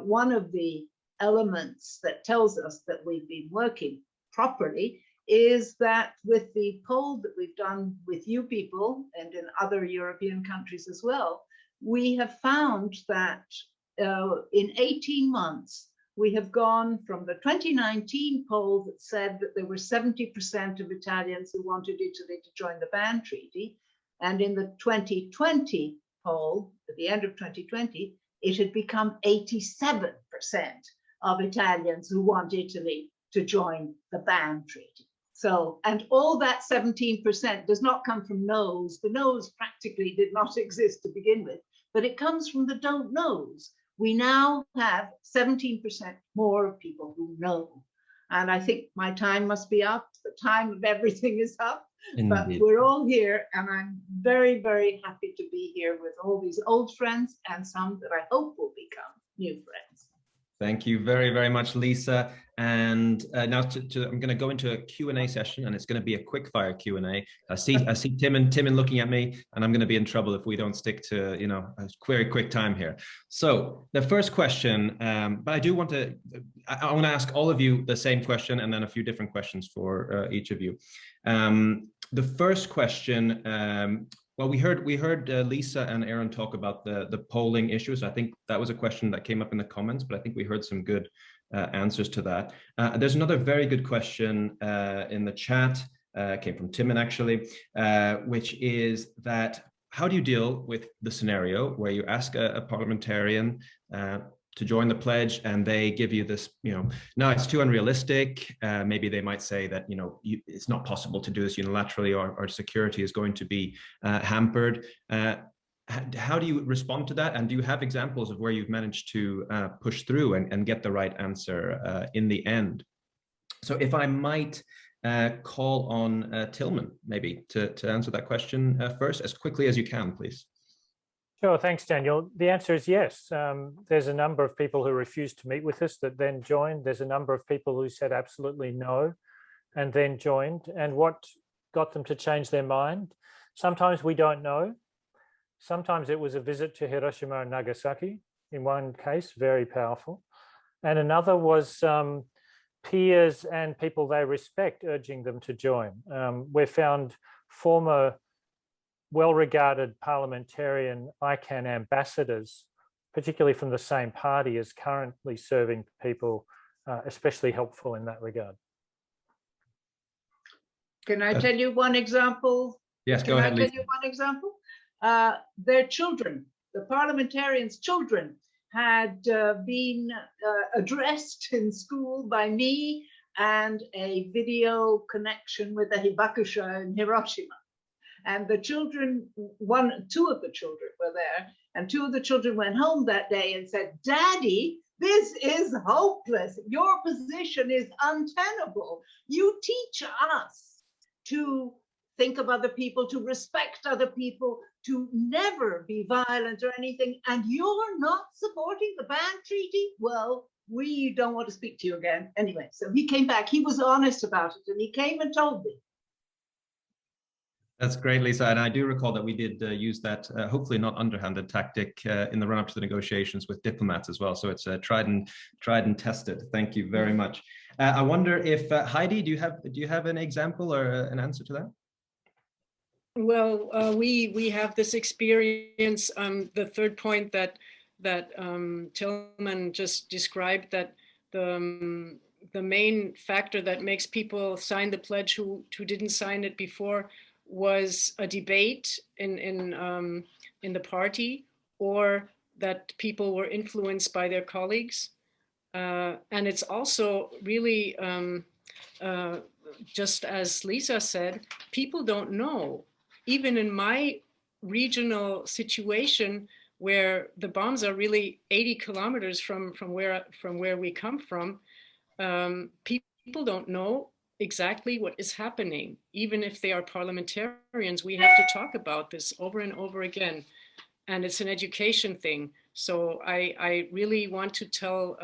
one of the elements that tells us that we've been working properly is that with the poll that we've done with you people and in other European countries as well, we have found that in 18 months, we have gone from the 2019 poll that said that there were 70% of Italians who wanted Italy to join the ban treaty. And in the 2020 poll, at the end of 2020, it had become 87% of Italians who want Italy to join the ban treaty. So, and all that 17% does not come from no's. The no's practically did not exist to begin with, but it comes from the don't knows. We now have 17% more people who know. And I think my time must be up. The time of everything is up. Indeed. But we're all here, and I'm very, very happy to be here with all these old friends and some that I hope will become new friends. Thank you very, very much, Lisa. And now I'm going to go into a Q&A session, and it's going to be a quick fire Q&A. I see Timon looking at me, and I'm going to be in trouble if we don't stick to, you know, a very quick time here. So the first question, but I do want to, I want to ask all of you the same question, and then a few different questions for each of you. The first question, well, we heard Lisa and Aaron talk about the polling issues. I think that was a question that came up in the comments, but I think we heard some good answers to that. There's another very good question in the chat, came from Timon actually, which is that how do you deal with the scenario where you ask a parliamentarian to join the pledge and they give you this, you know, no, it's too unrealistic. Maybe they might say that, you know, it's not possible to do this unilaterally, or security is going to be hampered. How do you respond to that? And do you have examples of where you've managed to push through and get the right answer in the end? So if I might call on Tillman maybe to answer that question first, as quickly as you can, please. Sure, thanks, Daniel. The answer is yes. There's a number of people who refused to meet with us that then joined. There's a number of people who said absolutely no and then joined. And what got them to change their mind? Sometimes we don't know. Sometimes it was a visit to Hiroshima and Nagasaki. In one case, very powerful. And another was peers and people they respect urging them to join. We found former well-regarded parliamentarian ICAN ambassadors, particularly from the same party as currently serving people, especially helpful in that regard. Can I tell you one example? Yes, go ahead, Lisa. Can I tell you one example? Their children, the parliamentarians' children, had been addressed in school by me and a video connection with the hibakusha in Hiroshima. And the children, two of the children were there, and two of the children went home that day and said, "Daddy, this is hopeless. Your position is untenable. You teach us to think of other people, to respect other people, to never be violent or anything, and you're not supporting the ban treaty? Well, we don't want to speak to you again." Anyway, so he came back. He was honest about it, and he came and told me. That's great, Lisa. And I do recall that we did use that, hopefully not underhanded tactic in the run-up to the negotiations with diplomats as well. So it's tried and tested. Thank you very much. I wonder if Heidi, do you have an example or an answer to that? Well, we have this experience. The third point that Tillman just described, that the main factor that makes people sign the pledge who didn't sign it before was a debate in the party, or that people were influenced by their colleagues. And it's also really, just as Lisa said, people don't know. Even in my regional situation, where the bombs are really 80 kilometers from where we come from, people don't know exactly what is happening. Even if they are parliamentarians, we have to talk about this over and over again. And it's an education thing. So I really want to tell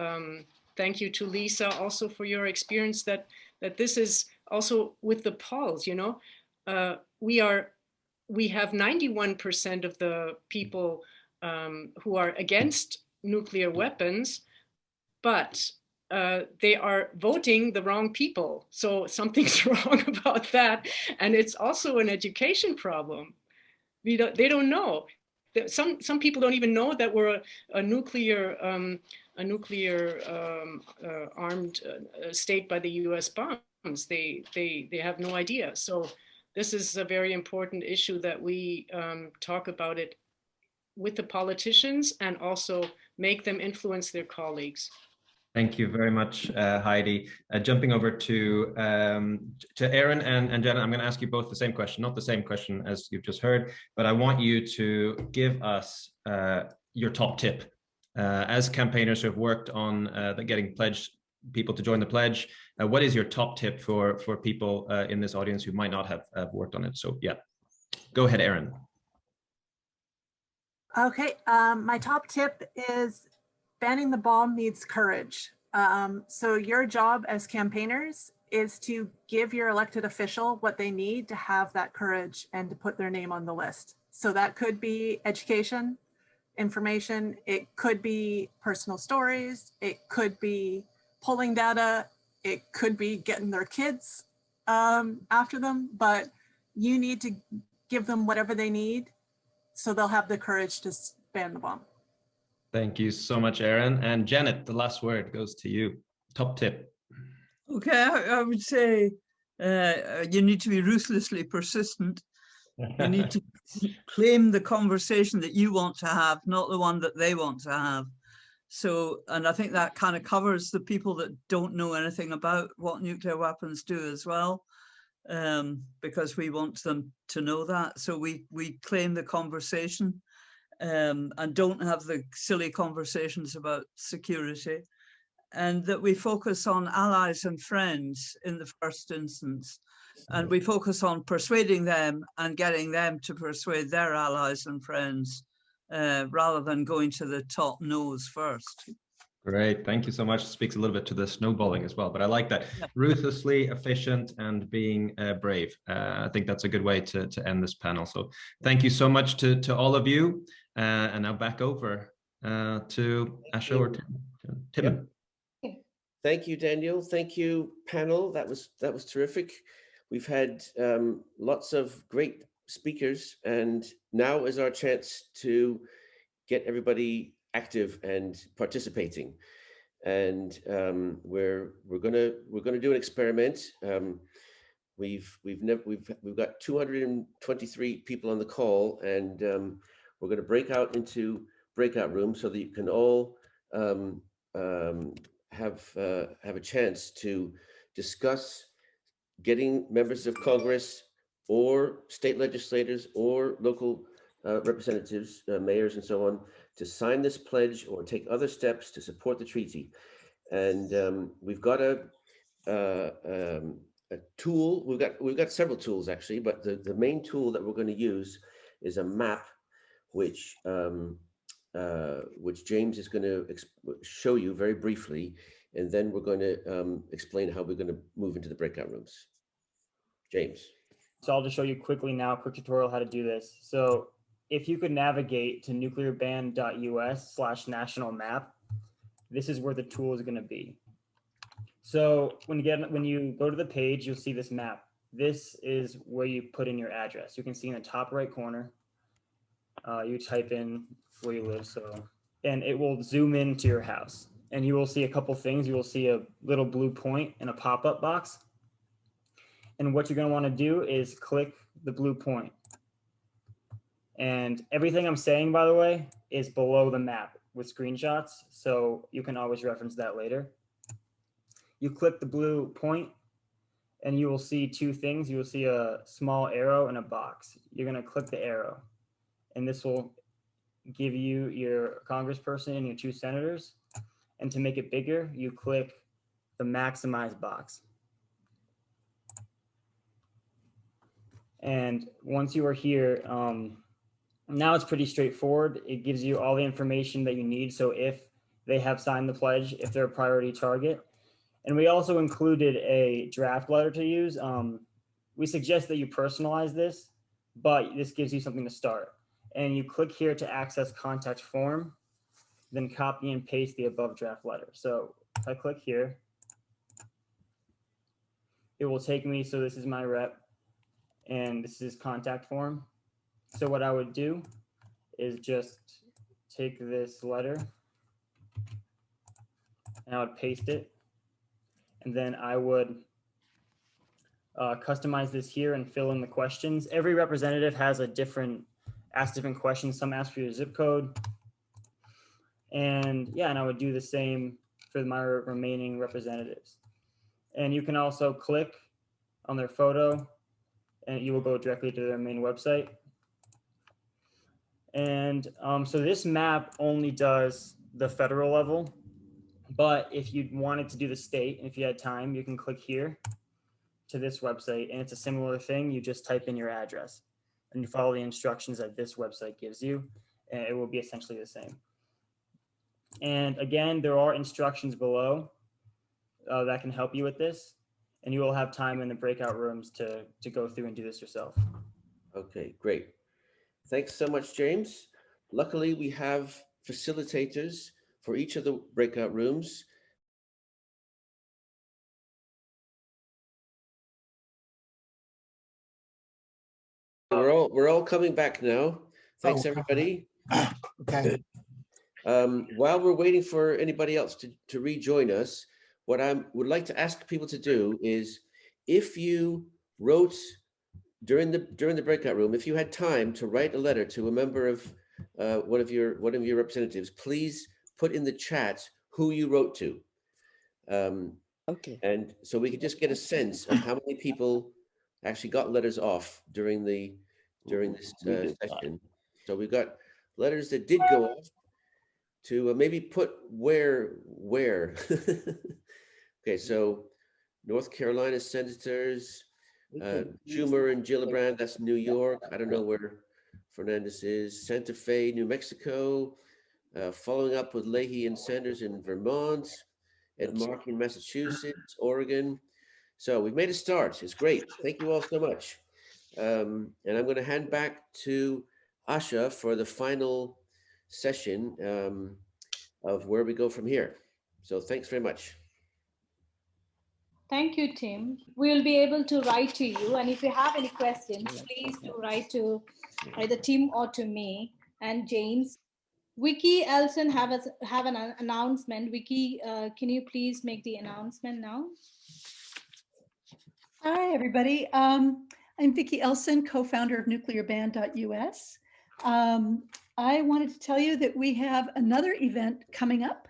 thank you to Lisa also for your experience, that this is also with the polls, you know, we have 91% of the people who are against nuclear weapons, but they are voting the wrong people. So something's wrong about that. And it's also an education problem. They don't know. Some people don't even know that we're a nuclear armed state by the US bombs. They have no idea. So this is a very important issue that we talk about it with the politicians and also make them influence their colleagues. Thank you very much, Heidi. Jumping over to Aaron and Jenna, I'm going to ask you both the same question, not the same question as you've just heard, but I want you to give us your top tip. As campaigners who have worked on getting people to join the pledge, what is your top tip for people in this audience who might not have worked on it? So yeah, go ahead, Aaron. Okay, my top tip is banning the bomb needs courage. So your job as campaigners is to give your elected official what they need to have that courage and to put their name on the list. So that could be education, information, it could be personal stories, it could be polling data, it could be getting their kids after them, but you need to give them whatever they need so they'll have the courage to ban the bomb. Thank you so much, Erin. And Janet, the last word goes to you. Top tip. Okay, I would say you need to be ruthlessly persistent. You need to claim the conversation that you want to have, not the one that they want to have. So, and I think that kind of covers the people that don't know anything about what nuclear weapons do as well, because we want them to know that. So we claim the conversation and don't have the silly conversations about security, and that we focus on allies and friends in the first instance. And we focus on persuading them and getting them to persuade their allies and friends rather than going to the top nose first. Great, thank you so much. Speaks a little bit to the snowballing as well, but I like that. Ruthlessly efficient and being brave. I think that's a good way to end this panel. So thank you so much to all of you. And now back over to Asha or Tim. Thank you, Daniel. Thank you, panel. That was terrific. We've had lots of great speakers, and now is our chance to get everybody active and participating. And we're gonna do an experiment. We've got 223 people on the call, and we're going to break out into breakout rooms so that you can all have a chance to discuss getting members of Congress or state legislators or local representatives, mayors and so on, to sign this pledge or take other steps to support the treaty. And we've got a tool. We've got several tools actually, but the main tool that we're going to use is a map, which James is going to show you very briefly, and then we're going to explain how we're going to move into the breakout rooms. James. So I'll just show you quickly now, a quick tutorial how to do this. So if you could navigate to nuclearban.us/national map, this is where the tool is going to be. So when you go to the page, you'll see this map. This is where you put in your address. You can see in the top right corner, you type in where you live, and it will zoom into your house. And you will see a couple things. You will see a little blue point and a pop-up box. And what you're going to want to do is click the blue point. And everything I'm saying, by the way, is below the map with screenshots, so you can always reference that later. You click the blue point, and you will see two things. You will see a small arrow and a box. You're going to click the arrow, and this will give you your congressperson and your 2 senators. And to make it bigger, you click the maximize box. And once you are here, now it's pretty straightforward. It gives you all the information that you need. So if they have signed the pledge, if they're a priority target. And we also included a draft letter to use. We suggest that you personalize this, but this gives you something to start. And you click here to access contact form, then copy and paste the above draft letter. So if I click here, it will take me, so this is my rep, and this is contact form. So what I would do is just take this letter and I would paste it. And then I would customize this here and fill in the questions. Every representative has asks different questions. Some ask for your zip code. And yeah, and I would do the same for my remaining representatives. And you can also click on their photo and you will go directly to their main website. And so this map only does the federal level, but if you wanted to do the state, and if you had time, you can click here to this website, and it's a similar thing. You just type in your address and you follow the instructions that this website gives you, and it will be essentially the same. And again, there are instructions below that can help you with this. And you will have time in the breakout rooms to go through and do this yourself. Okay, great. Thanks so much, James. Luckily, we have facilitators for each of the breakout rooms. We're all coming back now. Thanks, everybody. Okay. While we're waiting for anybody else to rejoin us, what I would like to ask people to do is, if you wrote during the breakout room, if you had time to write a letter to a member of one of your representatives, please put in the chat who you wrote to. Okay. And so we could just get a sense of how many people actually got letters off during this session. So we got letters that did go off to maybe put where. Okay, so North Carolina senators, Schumer and Gillibrand, that's New York. I don't know where Fernandez is. Santa Fe, New Mexico. Following up with Leahy and Sanders in Vermont. Ed Markey in Massachusetts, Oregon. So we've made a start. It's great. Thank you all so much. And I'm going to hand back to Asha for the final session of where we go from here. So thanks very much. Thank you, Tim. We'll be able to write to you. And if you have any questions, please do write to either Tim or to me and James. Vicky Elson have an announcement. Vicky, can you please make the announcement now? Hi, everybody. I'm Vicky Elson, co-founder of nuclear-ban.us. I wanted to tell you that we have another event coming up,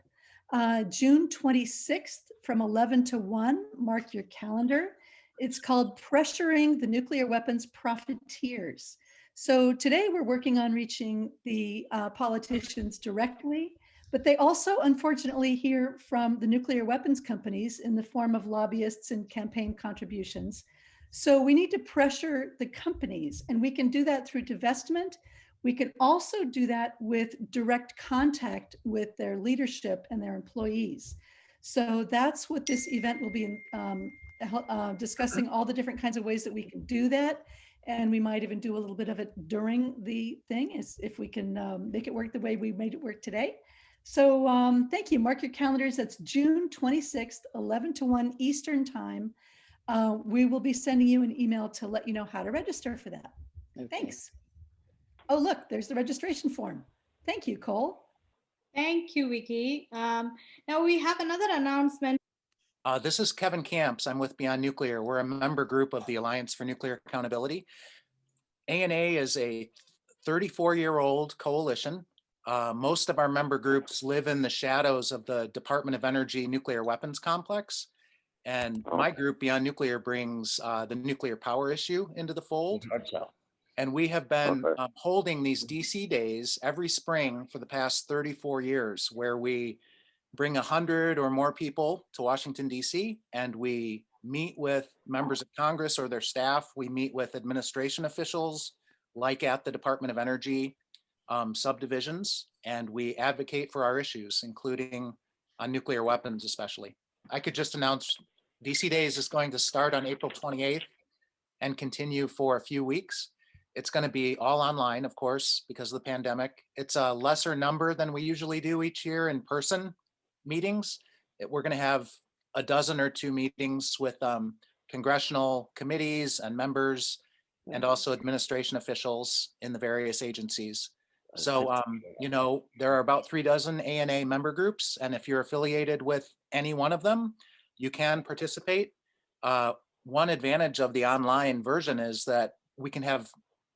June 26th from 11 to 1. Mark your calendar. It's called Pressuring the Nuclear Weapons Profiteers. So today we're working on reaching the politicians directly, but they also unfortunately hear from the nuclear weapons companies in the form of lobbyists and campaign contributions. So we need to pressure the companies, and we can do that through divestment. We can also do that with direct contact with their leadership and their employees. So that's what this event will be discussing, all the different kinds of ways that we can do that. And we might even do a little bit of it during the thing, if we can make it work the way we made it work today. So thank you. Mark your calendars. That's June 26th, 11 to 1 Eastern time. We will be sending you an email to let you know how to register for that. Okay. Thanks. Oh, look, there's the registration form. Thank you, Cole. Thank you, Vicky. Now we have another announcement. This is Kevin Camps. I'm with Beyond Nuclear. We're a member group of the Alliance for Nuclear Accountability. ANA is a 34-year-old coalition. Most of our member groups live in the shadows of the Department of Energy nuclear weapons complex. And my group, Beyond Nuclear, brings the nuclear power issue into the fold. And we have been holding these DC days every spring for the past 34 years, where we bring 100 or more people to Washington, DC, and we meet with members of Congress or their staff. We meet with administration officials, like at the Department of Energy subdivisions, and we advocate for our issues, including on nuclear weapons, especially. I could just announce DC Days is going to start on April 28th and continue for a few weeks. It's going to be all online, of course, because of the pandemic. It's a lesser number than we usually do each year in person meetings. We're going to have a dozen or two meetings with congressional committees and members, and also administration officials in the various agencies. So, you know, there are about 36 ANA member groups, and if you're affiliated with any one of them, you can participate. One advantage of the online version is that we can have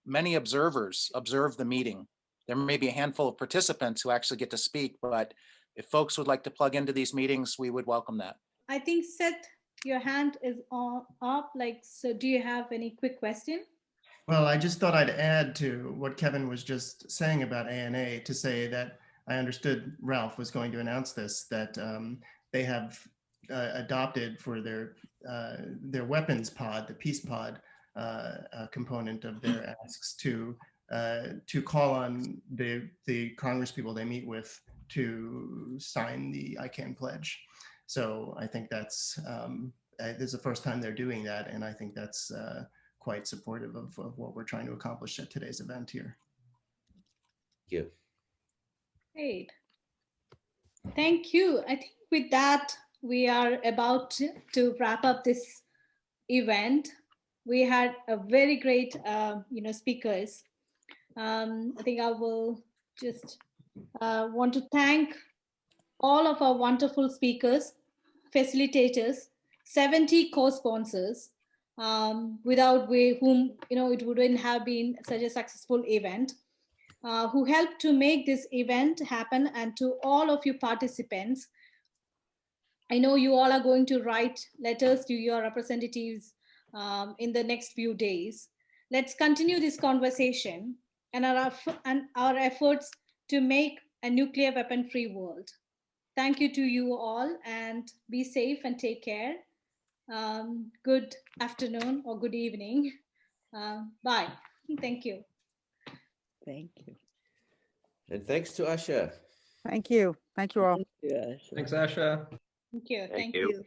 many observers observe the meeting. There may be a handful of participants who actually get to speak, but if folks would like to plug into these meetings, we would welcome that. I think, Seth, your hand is up. So do you have any quick question? Well, I just thought I'd add to what Kevin was just saying about ANA to say that I understood Ralph was going to announce this, that they have adopted for their weapons pod, the peace pod component of their asks to call on the Congress people they meet with to sign the ICAN Pledge. So I think that's, this is the first time they're doing that. And I think that's quite supportive of what we're trying to accomplish at today's event here. Thank you. Great. Thank you. I think with that, we are about to wrap up this event. We had a very great, speakers. I think I will just want to thank all of our wonderful speakers, facilitators, 70 co-sponsors, without whom it wouldn't have been such a successful event, who helped to make this event happen, and to all of you participants. I know you all are going to write letters to your representatives in the next few days. Let's continue this conversation and our efforts to make a nuclear weapon-free world. Thank you to you all, and be safe and take care. Good afternoon or good evening. Bye. Thank you. Thank you. And thanks to Asha. Thank you. Thank you all. Thanks, Asha. Thank you. Thank you.